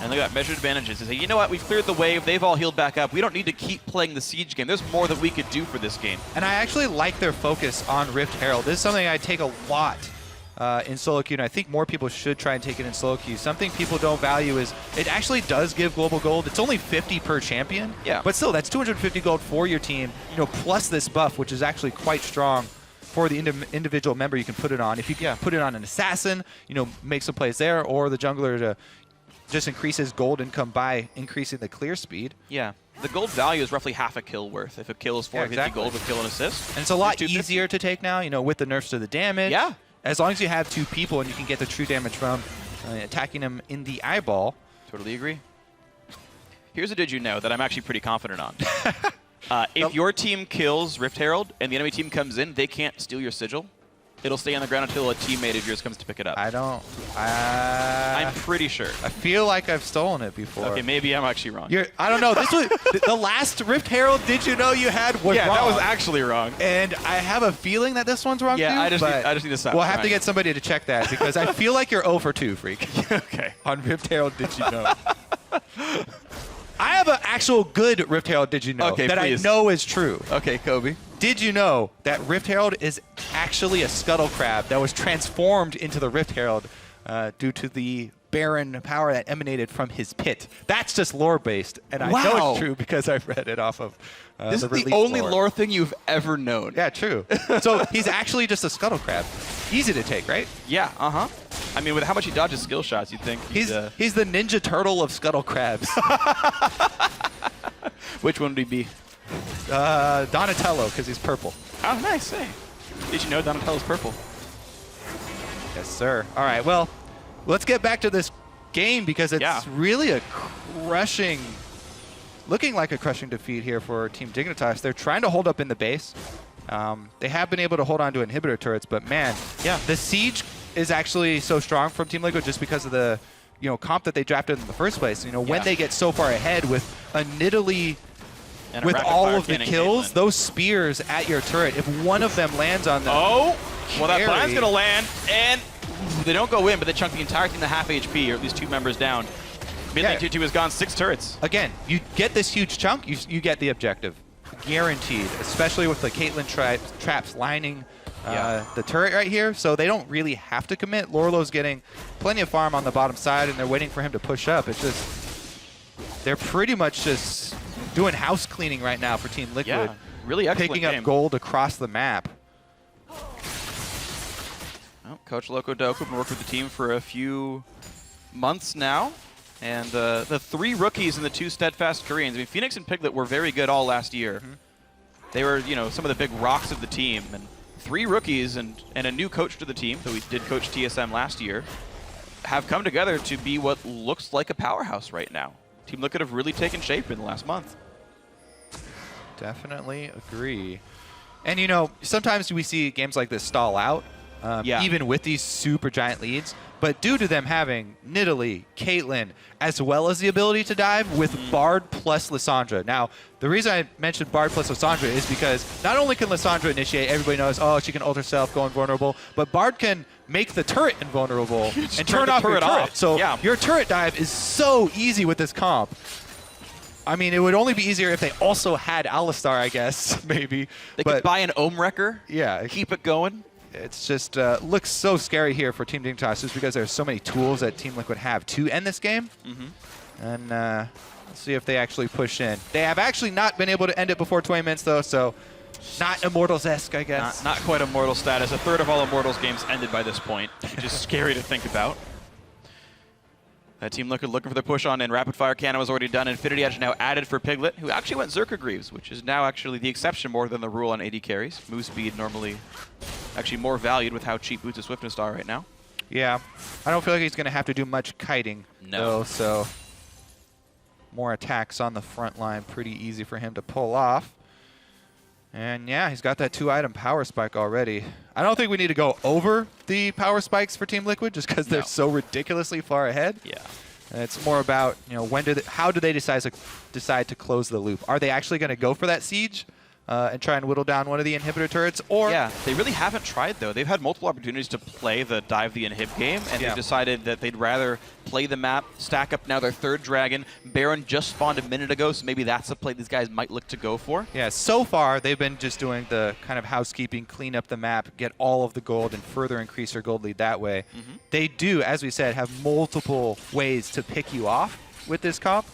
And they got measured advantages. They say, you know what, we've cleared the wave, they've all healed back up. We don't need to keep playing the Siege game. There's more that we could do for this game. And I actually like their focus on Rift Herald. This is something I take a lot in solo queue, and I think more people should try and take it in solo queue. Something people don't value is it actually does give global gold. It's only 50 per champion, yeah, but still, that's 250 gold for your team, you know, plus this buff, which is actually quite strong. for the individual member you can put it on. If you can put it on an assassin, you know, make some plays there, or the jungler to just increase his gold income by increasing the clear speed. Yeah. The gold value is roughly half a kill worth. If a kill is 450 gold with kill and assist. And it's a lot easier to take now, you know, with the nerfs to the damage. Yeah. As long as you have 2 people and you can get the true damage from attacking them in the eyeball. Totally agree. Here's a did you know that I'm actually pretty confident on. If your team kills Rift Herald and the enemy team comes in, they can't steal your sigil. It'll stay on the ground until a teammate of yours comes to pick it up. I'm pretty sure. I feel like I've stolen it before. Okay, maybe I'm actually wrong. I don't know. This was the last Rift Herald did you know you had was wrong. That was actually wrong. And I have a feeling that this one's wrong too. I just need to stop. We'll have to get somebody to check that because I feel like you're 0 for 2, Freak. Okay. On Rift Herald did you know? I have an actual good Rift Herald did you know that please. I know is true. Okay, Kobe. Did you know that Rift Herald is actually a scuttle crab that was transformed into the Rift Herald due to the barren power that emanated from his pit? That's just lore-based, and I know it's true because I've read it off of This is the only lore thing you've ever known. Yeah, true. So he's actually just a scuttle crab. Easy to take, right? Yeah, I mean, with how much he dodges skill shots, you'd think he's the Ninja Turtle of scuttle crabs. Which one would he be? Donatello, because he's purple. Oh, nice. Hey. Did you know Donatello's purple? Yes, sir. All right, well, let's get back to this game because it's really a crushing, looking like a crushing defeat here for Team Dignitas. They're trying to hold up in the base. They have been able to hold on to inhibitor turrets, but man, the siege is actually so strong from Team Liquid just because of the comp that they drafted in the first place. When they get so far ahead with a Nidalee with all of the kills, those spears at your turret, if one of them lands on them. Oh, well, that blind's going to land, and they don't go in, but they chunk the entire team to half HP, or at least 2 members down. Mid lane 2-2 has gone 6 turrets. Again, you get this huge chunk, you get the objective. Guaranteed, especially with the Caitlyn traps lining the turret right here, so they don't really have to commit. Lorlo's getting plenty of farm on the bottom side, and they're waiting for him to push up. It's just, they're pretty much just doing house cleaning right now for Team Liquid. Yeah, really excellent picking up gold across the map. Well, Coach Loco Doku been working with the team for a few months now. And the 3 rookies and the 2 steadfast Koreans. I mean, Phoenix and Piglet were very good all last year. They were, some of the big rocks of the team. And 3 rookies and a new coach to the team, so we did coach TSM last year, have come together to be what looks like a powerhouse right now. Team Liquid have really taken shape in the last month. Definitely agree. And, sometimes we see games like this stall out, even with these super giant leads. But due to them having Nidalee, Caitlyn, as well as the ability to dive with Bard plus Lissandra. Now, the reason I mentioned Bard plus Lissandra is because not only can Lissandra initiate, everybody knows, oh, she can ult herself, go invulnerable, but Bard can make the turret invulnerable and turn off your turret. So your turret dive is so easy with this comp. I mean, it would only be easier if they also had Alistar, I guess, maybe. They could buy an Ohm Wrecker, keep it going. It's just looks so scary here for Team Dignitas just because there's so many tools that Team Liquid have to end this game. And let's see if they actually push in. They have actually not been able to end it before 20 minutes, though, so not Immortals-esque, I guess. Not quite Immortal status. A third of all Immortals games ended by this point, which is scary to think about. Team Liquid looking for the push on, and Rapid Fire Cannon was already done. Infinity Edge now added for Piglet, who actually went Zerka Greaves, which is now actually the exception more than the rule on AD carries. Move speed normally actually more valued with how cheap Boots of Swiftness are right now. Yeah, I don't feel like he's going to have to do much kiting, though, so more attacks on the front line, pretty easy for him to pull off. And yeah, he's got that 2-item power spike already. I don't think we need to go over the power spikes for Team Liquid just because they're so ridiculously far ahead. Yeah. It's more about, how do they decide to close the loop? Are they actually going to go for that siege and try and whittle down one of the inhibitor turrets? Or yeah, they really haven't tried, though. They've had multiple opportunities to play the dive the inhib game, and they've decided that they'd rather play the map, stack up now their 3rd dragon. Baron just spawned a minute ago, so maybe that's a play these guys might look to go for. Yeah, so far they've been just doing the kind of housekeeping, clean up the map, get all of the gold, and further increase their gold lead that way. They do, as we said, have multiple ways to pick you off with this comp,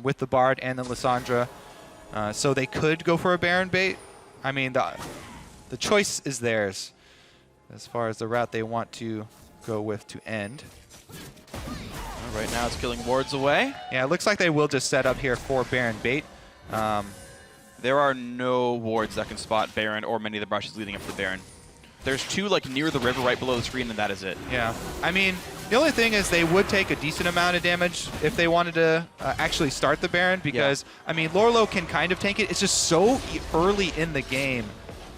with the Bard and the Lissandra. So they could go for a Baron bait. I mean, the choice is theirs as far as the route they want to go with to end. Right now it's killing wards away. Yeah, it looks like they will just set up here for Baron bait. There are no wards that can spot Baron or many of the brushes leading up to the Baron. There's two like near the river right below the screen, and that is it. Yeah, I mean, the only thing is they would take a decent amount of damage if they wanted to actually start the Baron, because, I mean, Lorlo can kind of tank it. It's just so early in the game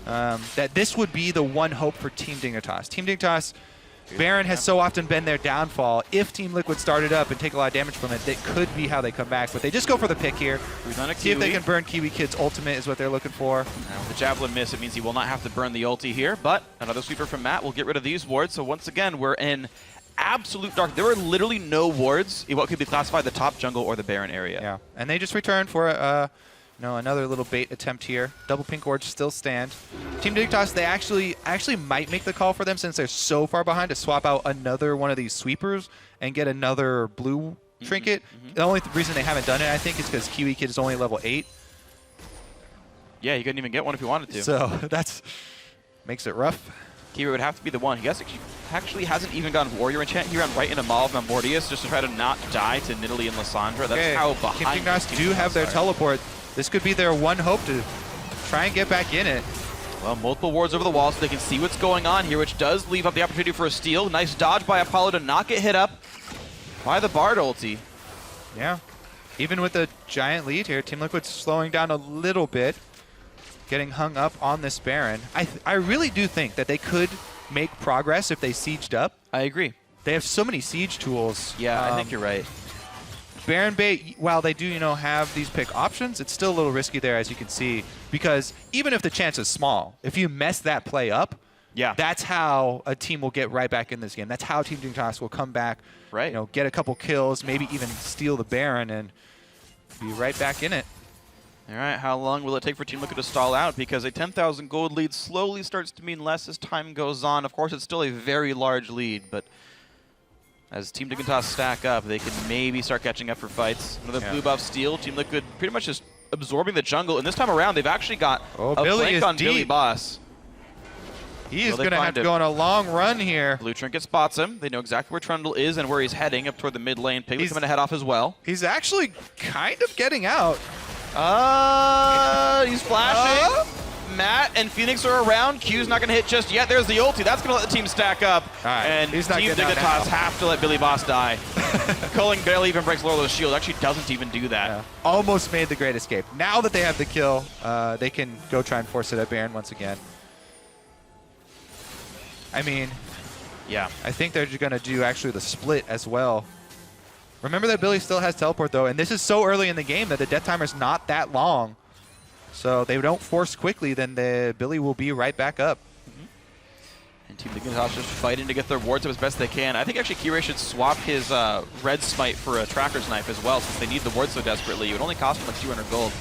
that this would be the one hope for Team Dignitas. Team Dignitas, Baron has so often been their downfall. If Team Liquid started up and take a lot of damage from it, that could be how they come back. But they just go for the pick here. See if they can burn Kiwi Kid's ultimate is what they're looking for. Now, with the Javelin miss, it means he will not have to burn the ulti here, but another sweeper from Matt will get rid of these wards. So once again, we're in absolute dark. There are literally no wards in what could be classified the top jungle or the Baron area. Yeah, and they just return for another little bait attempt here. Double pink wards still stand. Team Dignitas, they actually might make the call for them since they're so far behind to swap out another one of these sweepers and get another blue trinket. The only reason they haven't done it, I think, is because Kiwi Kid is only level 8. Yeah, you couldn't even get one if you wanted to. So that's makes it rough. Kiwi would have to be the one. He actually hasn't even gotten Warrior Enchant. He ran right into Maul of Mortius just to try to not die to Nidalee and Lissandra. That's how behind Team Dignitas do have their teleport. This could be their one hope to try and get back in it. Well, multiple wards over the wall so they can see what's going on here, which does leave up the opportunity for a steal. Nice dodge by Apollo to not get hit up by the Bard ulti. Yeah. Even with a giant lead here, Team Liquid's slowing down a little bit, getting hung up on this Baron. I really do think that they could make progress if they sieged up. I agree. They have so many siege tools. Yeah, I think you're right. Baron bait, while they do, have these pick options, it's still a little risky there, as you can see, because even if the chance is small, if you mess that play up, that's how a team will get right back in this game. That's how Team Dignitas will come back, get a couple kills, maybe even steal the Baron and be right back in it. All right, how long will it take for Team Liquid to stall out? Because a 10,000 gold lead slowly starts to mean less as time goes on. Of course, it's still a very large lead, but as Team Dignitas stack up, they can maybe start catching up for fights. Another blue buff steal. Team Liquid pretty much just absorbing the jungle. And this time around, they've actually got a flank on Billy Boss. He is going to have to go on a long run here. Blue Trinket spots him. They know exactly where Trundle is and where he's heading, up toward the mid lane. Piglet's coming to head off as well. He's actually kind of getting out. He's flashing. Matt and Phoenix are around. Q's not going to hit just yet. There's the ulti. That's going to let the team stack up. And Team Dignitas have to let Billy Boss die. Culling barely even breaks Lorlo's shield. Actually doesn't even do that. Yeah. Almost made the great escape. Now that they have the kill, they can go try and force it at Baron once again. I mean, I think they're going to do actually the split as well. Remember that Billy still has teleport, though, and this is so early in the game that the death timer's not that long. So they don't force quickly, then the Billy will be right back up. And Team Dignitas just fighting to get their wards up as best they can. I think actually Kirei should swap his red smite for a tracker's knife as well, since they need the wards so desperately. It would only cost him like 200 gold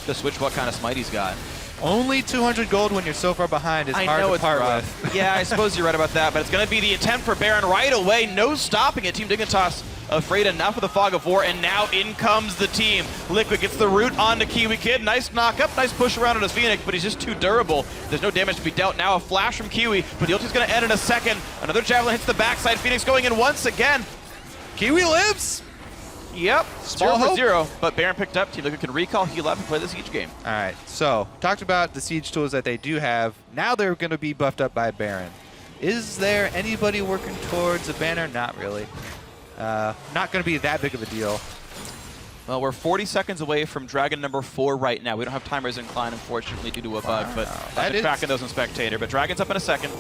to switch what kind of smite he's got. Only 200 gold when you're so far behind is hard to part with. Yeah, I suppose you're right about that, but it's going to be the attempt for Baron right away. No stopping it. Team Dignitas afraid enough of the fog of war, and now in comes the team. Liquid gets the root onto Kiwi Kid. Nice knock up, nice push around on his Phoenix, but he's just too durable. There's no damage to be dealt. Now a flash from Kiwi, but the ulti's going to end in a second. Another javelin hits the backside. Phoenix going in once again. Kiwi lives. Yep, 0-for-0, but Baron picked up. Team Liquid can recall, heal up, and play the siege game. All right, so talked about the siege tools that they do have. Now they're going to be buffed up by Baron. Is there anybody working towards a banner? Not really. Not going to be that big of a deal. Well, we're 40 seconds away from Dragon number 4 right now. We don't have timers inclined, unfortunately, due to a bug, but I'm just tracking those in Spectator. But Dragon's up in a second,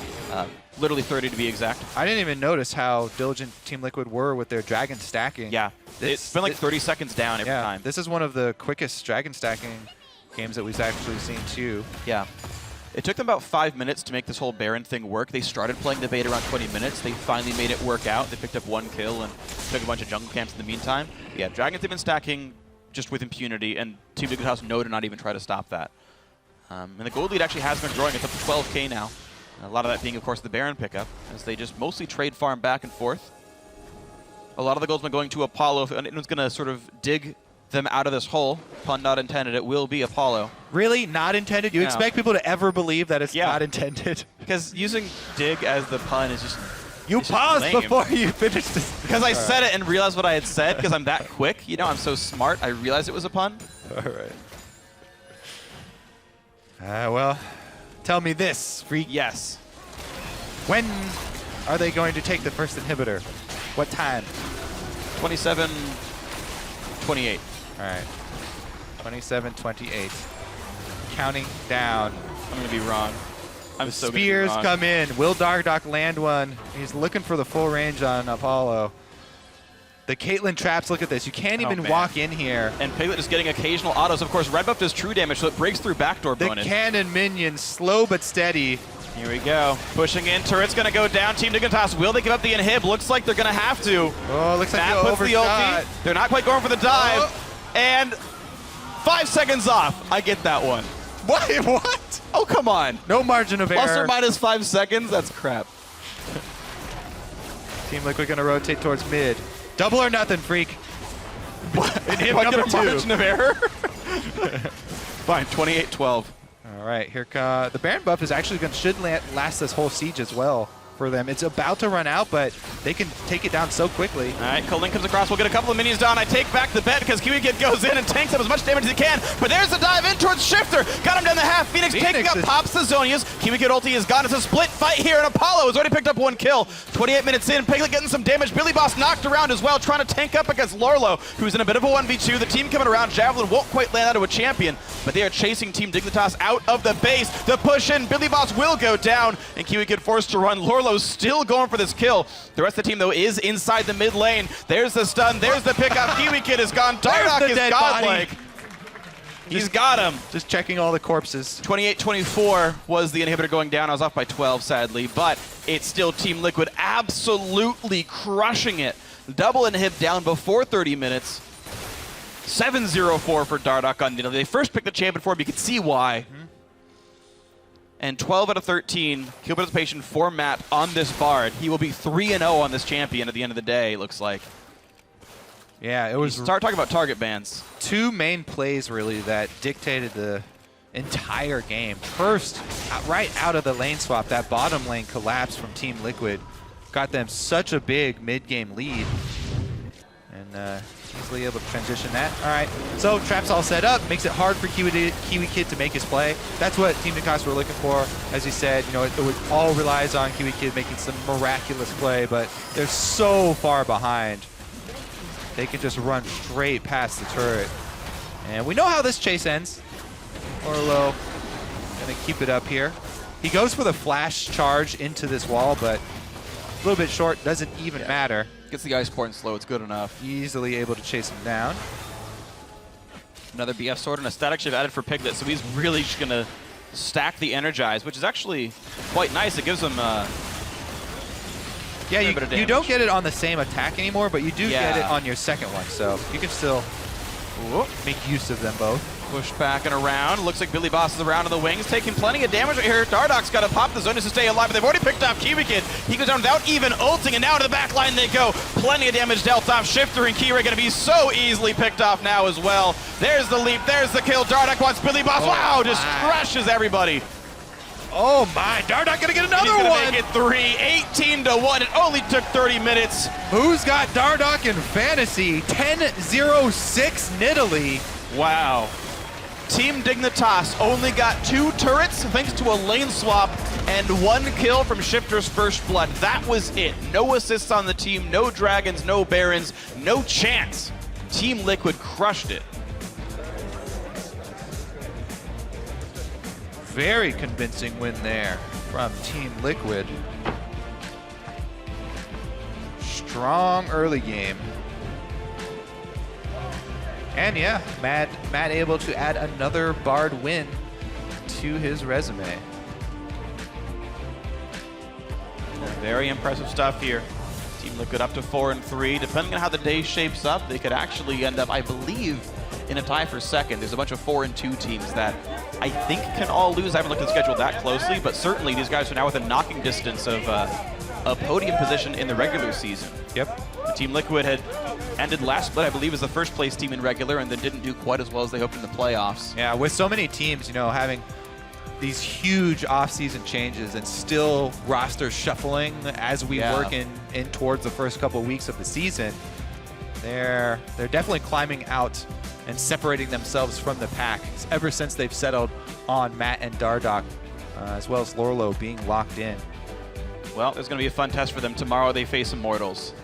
literally 30 to be exact. I didn't even notice how diligent Team Liquid were with their Dragon stacking. Yeah, it's been like 30 seconds down every time. This is one of the quickest Dragon stacking games that we've actually seen, too. Yeah. It took them about 5 minutes to make this whole Baron thing work. They started playing the bait around 20 minutes. They finally made it work out. They picked up 1 kill and took a bunch of jungle camps in the meantime. Yeah, Dragons have been stacking just with impunity, and Team Dignitas know to not even try to stop that. And the gold lead actually has been growing. It's up to 12K now. A lot of that being, of course, the Baron pickup, as they just mostly trade farm back and forth. A lot of the gold's been going to Apollo, if anyone's going to sort of dig them out of this hole. Pun not intended. It will be Apollo. Really? Not intended? You expect people to ever believe that it's not intended? Because using dig as the pun is just... You paused before you finished this. Because I said it and realized what I had said because I'm that quick. You know, I'm so smart. I realized it was a pun. All right. Well, tell me this, Freak. Yes. When are they going to take the first inhibitor? What time? 27-28. All right. 27-28. Counting down. I'm going to be wrong. The spears come in. Will Dardock land one? He's looking for the full range on Apollo. The Caitlyn traps, look at this. You can't even walk in here. And Piglet is getting occasional autos. Of course, red buff does true damage, so it breaks through backdoor bonus. The cannon minion, slow but steady. Here we go. Pushing in. Turret's going to go down. Team Dignitas, will they give up the inhib? Looks like they're going to have to. Oh, looks like Matt puts the ulti. They're not quite going for the dive. And 5 seconds off. I get that one. What? Oh, come on. No margin of error. Plus or minus 5 seconds? That's crap. Team Liquid going to rotate towards mid. Double or nothing, Freak. Inhib number 2. Margin of error? Fine, 28-12. All right, here the Baron buff is actually should last this whole siege as well for them. It's about to run out, but they can take it down so quickly. All right, Colin comes across. We'll get a couple of minions down. I take back the bet because Kiwi Kid goes in and tanks up as much damage as he can. But there's the dive in towards Shifter. Got him down the half. Phoenix taking up, pops the Zonias. Kiwi Kid ulti has gone. It's a split fight here, and Apollo has already picked up 1 kill. 28 minutes in, Piglet getting some damage. Billy Boss knocked around as well, trying to tank up against Lorlo, who's in a bit of a 1v2. The team coming around. Javelin won't quite land out of a champion, but they are chasing Team Dignitas out of the base. The push in, Billy Boss will go down, and Kiwi Kid forced to run. Lorlo's still going for this kill. The rest of the team, though, is inside the mid lane. There's the stun. There's the pickup. Kiwi Kid is gone. Dardock is godlike. He's got him. Just checking all the corpses. 28-24 was the inhibitor going down. I was off by 12, sadly, but it's still Team Liquid absolutely crushing it. Double inhib down before 30 minutes. 7-0-4 for Dardock on Nidalee. They first picked the champion for him. You can see why. And 12 out of 13 kill participation for Matt on this Bard. He will be 3-0 on this champion at the end of the day, it looks like. Yeah, it was... Start talking about target bans. 2 main plays, really, that dictated the entire game. First, right out of the lane swap, that bottom lane collapse from Team Liquid got them such a big mid-game lead. And easily able to transition that. All right, so trap's all set up. Makes it hard for Kiwi Kid to make his play. That's what Team Dignitas were looking for. As he said, you know, it all relies on Kiwi Kid making some miraculous play, but they're so far behind. They can just run straight past the turret. And we know how this chase ends. Orlo gonna keep it up here. He goes for the flash charge into this wall, but a little bit short, doesn't even matter. Gets the ice port and slow, it's good enough. Easily able to chase him down. Another BF sword and a static shift added for Piglet, so he's really just gonna stack the Energize, which is actually quite nice. It gives him yeah, you don't get it on the same attack anymore, but you do get it on your second one, so you can still make use of them both. Push back and around. Looks like Billy Boss is around in the wings, taking plenty of damage right here. Dardock's got to pop the Zonias to stay alive, but they've already picked off Kiwi Kid. He goes down without even ulting, and now to the back line they go. Plenty of damage dealt off. Shifter and Kira going to be so easily picked off now as well. There's the leap. There's the kill. Dardock wants Billy Boss. Wow, just crushes everybody. Oh my, Dardock gonna get another He's gonna one! Make it 3, 18-1. It only took 30 minutes. Who's got Dardock in fantasy? 10-0-6 Nidalee. Wow. Team Dignitas only got 2 turrets thanks to a lane swap and 1 kill from Shifter's first blood. That was it. No assists on the team, no dragons, no barons, no chance. Team Liquid crushed it. Very convincing win there from Team Liquid. Strong early game. And yeah, Matt able to add another Bard win to his resume. Very impressive stuff here. Team Liquid up to 4-3. Depending on how the day shapes up, they could actually end up, I believe, in a tie for second. There's a bunch of 4-2 teams that I think can all lose. I haven't looked at the schedule that closely, but certainly these guys are now within knocking distance of a podium position in the regular season. Yep. Team Liquid had ended last split, I believe, as the first place team in regular and then didn't do quite as well as they hoped in the playoffs. Yeah, with so many teams, having these huge off-season changes and still roster shuffling as we work in towards the first couple of weeks of the season, they're definitely climbing out and separating themselves from the pack ever since they've settled on Matt and Dardoch, as well as Lorlo being locked in. Well, there's going to be a fun test for them tomorrow. They face Immortals.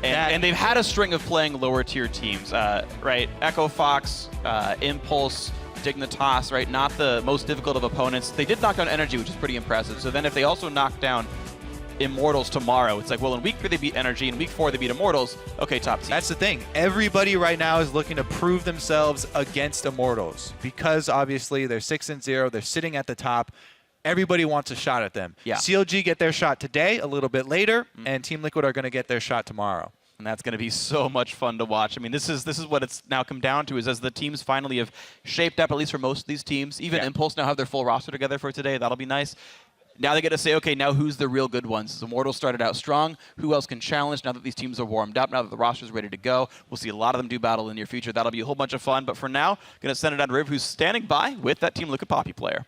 And they've had a string of playing lower tier teams, right? Echo Fox, Impulse, Dignitas, right? Not the most difficult of opponents. They did knock down Energy, which is pretty impressive. So then if they also knock down Immortals tomorrow, it's like, well, in week 3 they beat Energy, in week 4 they beat Immortals. Okay, top team. That's the thing. Everybody right now is looking to prove themselves against Immortals because obviously they're 6-0. They're sitting at the top. Everybody wants a shot at them. Yeah. CLG get their shot today, a little bit later, and Team Liquid are going to get their shot tomorrow. And that's going to be so much fun to watch. I mean, this is what it's now come down to, is as the teams finally have shaped up, at least for most of these teams. Even Impulse now have their full roster together for today. That'll be nice. Now they get to say, okay, now who's the real good ones? The Immortals started out strong. Who else can challenge now that these teams are warmed up, now that the roster's ready to go? We'll see a lot of them do battle in the near future. That'll be a whole bunch of fun. But for now, going to send it on to Riv, who's standing by with that Team Liquid Poppy player.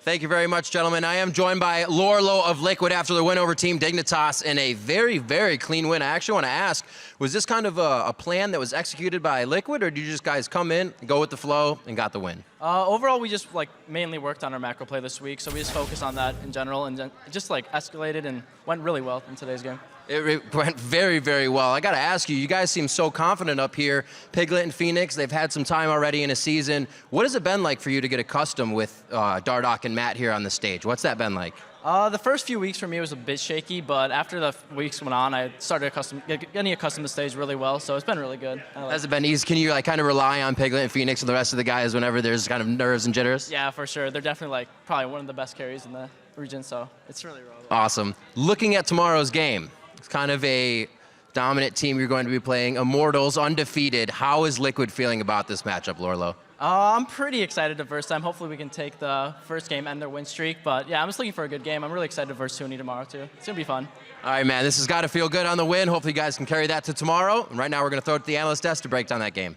Thank you very much, gentlemen. I am joined by Lorlo of Liquid after the win over Team Dignitas in a very, very clean win. I actually want to ask, was this kind of a plan that was executed by Liquid, or did you just guys come in, go with the flow, and got the win? Overall, we just mainly worked on our macro play this week, so we just focused on that in general, and it just escalated and went really well in today's game. It went very, very well. I got to ask you, you guys seem so confident up here. Piglet and Phoenix, they've had some time already in a season. What has it been like for you to get accustomed with Dardoch and Matt here on the stage? What's that been like? The first few weeks for me was a bit shaky, but after the weeks went on, I started getting accustomed to the stage really well, so it's been really good. Has it been easy? Can you kind of rely on Piglet and Phoenix and the rest of the guys whenever there's kind of nerves and jitters? Yeah, for sure. They're definitely probably one of the best carries in the region, so it's really well. Awesome. Looking at tomorrow's game, it's kind of a dominant team you're going to be playing. Immortals, undefeated. How is Liquid feeling about this matchup, Lorlo? I'm pretty excited the first time. Hopefully we can take the first game and their win streak. But yeah, I'm just looking for a good game. I'm really excited versus Huni tomorrow too. It's gonna be fun. All right, man. This has got to feel good on the win. Hopefully you guys can carry that to tomorrow. And right now we're gonna throw it to the analyst desk to break down that game.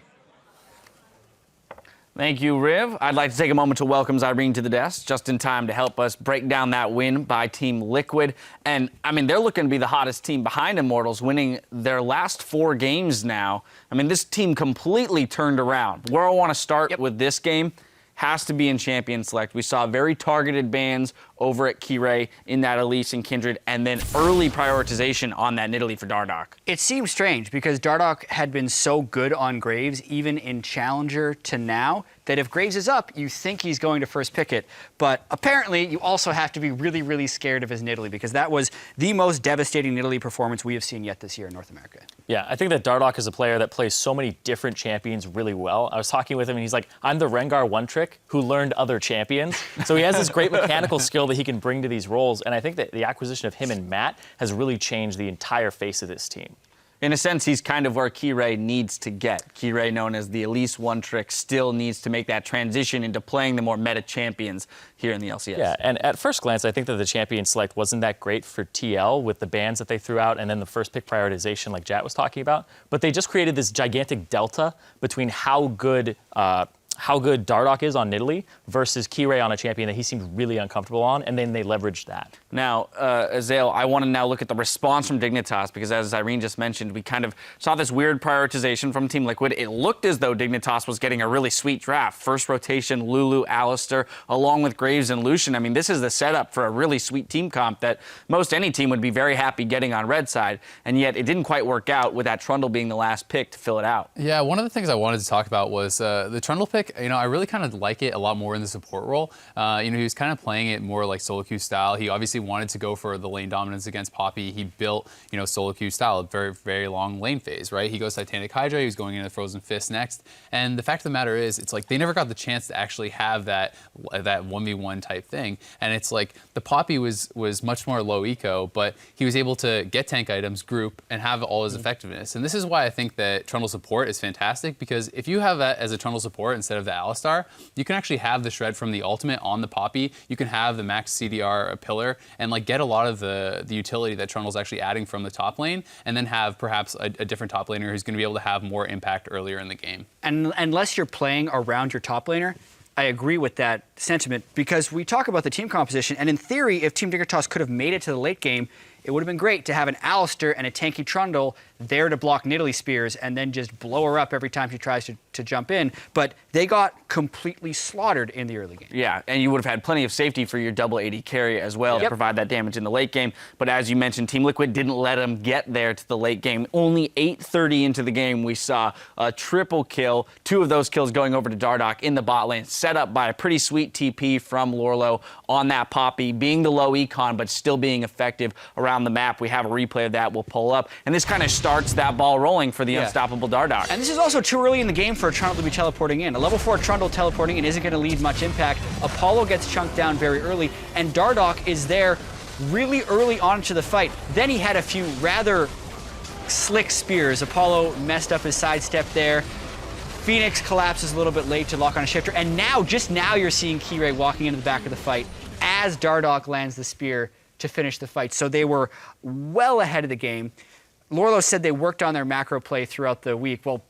Thank you, Riv. I'd like to take a moment to welcome Zyrene to the desk, just in time to help us break down that win by Team Liquid. And, I mean, they're looking to be the hottest team behind Immortals, winning their last 4 games now. I mean, this team completely turned around. Where I want to start with this game has to be in Champion Select. We saw very targeted bans over at Kirei in that Elise and Kindred, and then early prioritization on that Nidalee for Dardoch. It seems strange because Dardoch had been so good on Graves, even in Challenger to now, that if Graves is up, you think he's going to first pick it. But apparently, you also have to be really, really scared of his Nidalee because that was the most devastating Nidalee performance we have seen yet this year in North America. Yeah, I think that Dardoch is a player that plays so many different champions really well. I was talking with him, and he's like, I'm the Rengar one-trick who learned other champions. So he has this great mechanical skill that he can bring to these roles, and I think that the acquisition of him and Matt has really changed the entire face of this team. In a sense, he's kind of where Kirei needs to get. Kirei, known as the Elise one-trick, still needs to make that transition into playing the more meta champions here in the LCS. Yeah, and at first glance, I think that the champion select wasn't that great for TL with the bans that they threw out and then the first pick prioritization like Jat was talking about. But they just created this gigantic delta between how good Dardoch is on Nidalee versus Kirei on a champion that he seemed really uncomfortable on, and then they leveraged that. Now, Azael, I want to now look at the response from Dignitas because, as Irene just mentioned, we kind of saw this weird prioritization from Team Liquid. It looked as though Dignitas was getting a really sweet draft. First rotation, Lulu, Alistair, along with Graves and Lucian. I mean, this is the setup for a really sweet team comp that most any team would be very happy getting on red side, and yet it didn't quite work out with that Trundle being the last pick to fill it out. Yeah, one of the things I wanted to talk about was the Trundle pick. You know, I really kind of like it a lot more in the support role. You know, he was kind of playing it more like solo queue style. He obviously wanted to go for the lane dominance against Poppy. He built, you know, solo queue style, a very, very long lane phase, right? He goes Titanic Hydra, he was going into Frozen Fist next. And the fact of the matter is, it's like they never got the chance to actually have that 1v1 type thing. And it's like the Poppy was much more low eco, but he was able to get tank items, group, and have all his effectiveness. And this is why I think that Trundle support is fantastic, because if you have that as a Trundle support instead instead of the Alistar, you can actually have the shred from the ultimate on the Poppy. You can have the max CDR pillar and like get a lot of the utility that Trundle's actually adding from the top lane, and then have perhaps a different top laner who's going to be able to have more impact earlier in the game. And unless you're playing around your top laner, I agree with that sentiment, because we talk about the team composition, and in theory, if Team Dignitas could have made it to the late game, it would have been great to have an Alistar and a tanky Trundle there to block Nidalee spears and then just blow her up every time she tries to jump in. But they got completely slaughtered in the early game. Yeah, and you would have had plenty of safety for your double AD carry as well to provide that damage in the late game. But as you mentioned, Team Liquid didn't let them get there to the late game. Only 8:30 into the game, we saw a triple kill, 2 of those kills going over to Dardoch in the bot lane, set up by a pretty sweet TP from Lorlo on that Poppy, being the low econ, but still being effective around the map. We have a replay of that we'll pull up. And this kind of starts that ball rolling for the unstoppable Dardoch. And this is also too early in the game for a Trundle to be teleporting in. A level 4 Trundle teleporting in isn't going to leave much impact. Apollo gets chunked down very early, and Dardoch is there really early on into the fight. Then he had a few rather slick spears. Apollo messed up his sidestep there. Phoenix collapses a little bit late to lock on a shifter, and now, just now, you're seeing Kirei walking into the back of the fight as Dardoch lands the spear to finish the fight. So they were well ahead of the game. Lorlo said they worked on their macro play throughout the week. Well,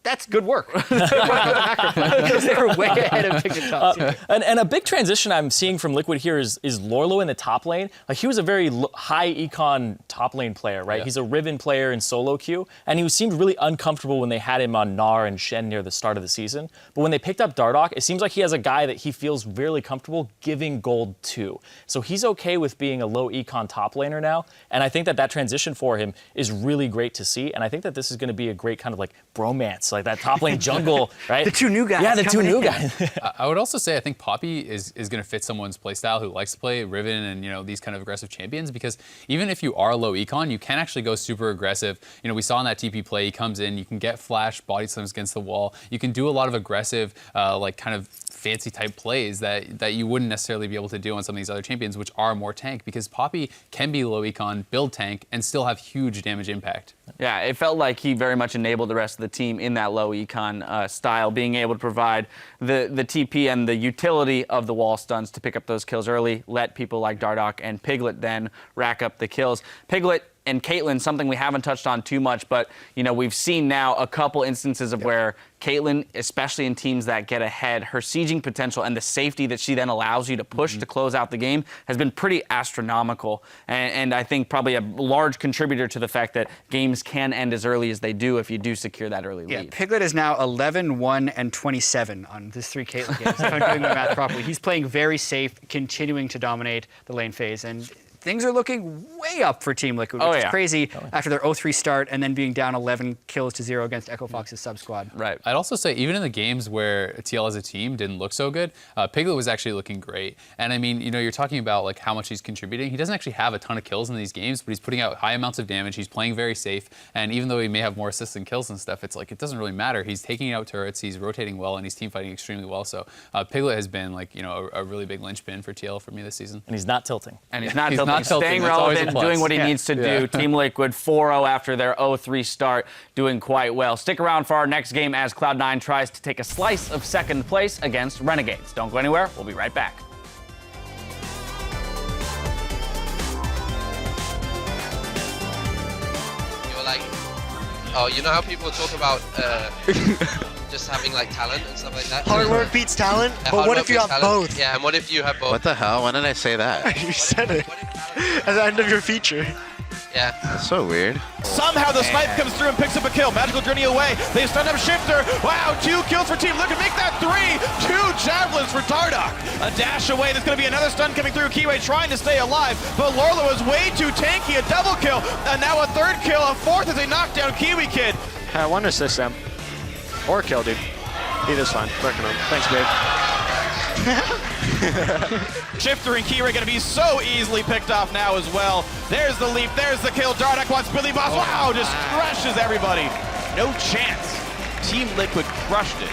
that's good work. Because they were way ahead of Dignitas. And a big transition I'm seeing from Liquid here is Lorlo in the top lane. Like, he was a very high econ top lane player, right? He's a Riven player in solo queue, and he seemed really uncomfortable when they had him on Gnar and Shen near the start of the season. But when they picked up Dardoch, it seems like he has a guy that he feels really comfortable giving gold to. So he's okay with being a low econ top laner now, and I think that that transition for him is really great to see, and I think that this is going to be a great kind of like bromance, like that top lane jungle, right? The 2 new guys. Yeah, the 2 new guys. I would also say I think Poppy is going to fit someone's playstyle who likes to play Riven and, you know, these kind of aggressive champions, because even if you are low econ, you can actually go super aggressive. You know, we saw in that TP play, he comes in, you can get flash, body slams against the wall. You can do a lot of aggressive, like kind of fancy type plays that you wouldn't necessarily be able to do on some of these other champions, which are more tank, because Poppy can be low econ, build tank, and still have huge damage impact. Yeah, it felt like he very much enabled the rest of the team in that low econ style, being able to provide the TP and the utility of the wall stuns to pick up those kills early, let people like Dardoch and Piglet then rack up the kills. Piglet and Caitlyn, something we haven't touched on too much, but you know, we've seen now a couple instances of where Caitlyn, especially in teams that get ahead, her sieging potential and the safety that she then allows you to push to close out the game has been pretty astronomical. And I think probably a large contributor to the fact that games can end as early as they do if you do secure that early lead. Piglet is now 11, 1, and 27 on this 3 Caitlyn games, if I'm doing my math properly. He's playing very safe, continuing to dominate the lane phase, and things are looking way up for Team Liquid, which is crazy after their 0-3 start and then being down 11 kills to 0 against Echo Fox's sub squad. Right. I'd also say even in the games where TL as a team didn't look so good, Piglet was actually looking great. And I mean, you know, you're talking about like how much he's contributing. He doesn't actually have a ton of kills in these games, but he's putting out high amounts of damage. He's playing very safe. And even though he may have more assists and kills and stuff, it's like, it doesn't really matter. He's taking out turrets, he's rotating well, and he's team fighting extremely well. So Piglet has been like, you know, a really big linchpin for TL for me this season. And he's not tilting. And he's not tilting. Staying relevant, doing what he needs to do. Team Liquid 4-0 after their 0-3 start, doing quite well. Stick around for our next game as Cloud9 tries to take a slice of second place against Renegades. Don't go anywhere. We'll be right back. You were like, oh, you know how people talk about just having like talent and stuff like that? Hard work beats talent, but what if you have both? Yeah, and what if you have both? What the hell? When did I say that? You said it at the end of your feature. Yeah. That's so weird. Somehow the snipe comes through and picks up a kill. Magical Journey away. They stun up Shifter. Wow, 2 kills for Team Liquid. Make that 3. 2 javelins for Dardoch. A dash away. There's going to be another stun coming through. Kiwi trying to stay alive, but Lorlo is way too tanky. A double kill, and now a 3rd kill. A 4th as they knock down Kiwi Kid. One assist, Sam. Or a kill, dude. Either's fine. Working on. Thanks, babe. Shifter and Kira going to be so easily picked off now as well. There's the leap, there's the kill. Dardoch wants Billy Boss. Wow, just crushes everybody. No chance. Team Liquid crushed it.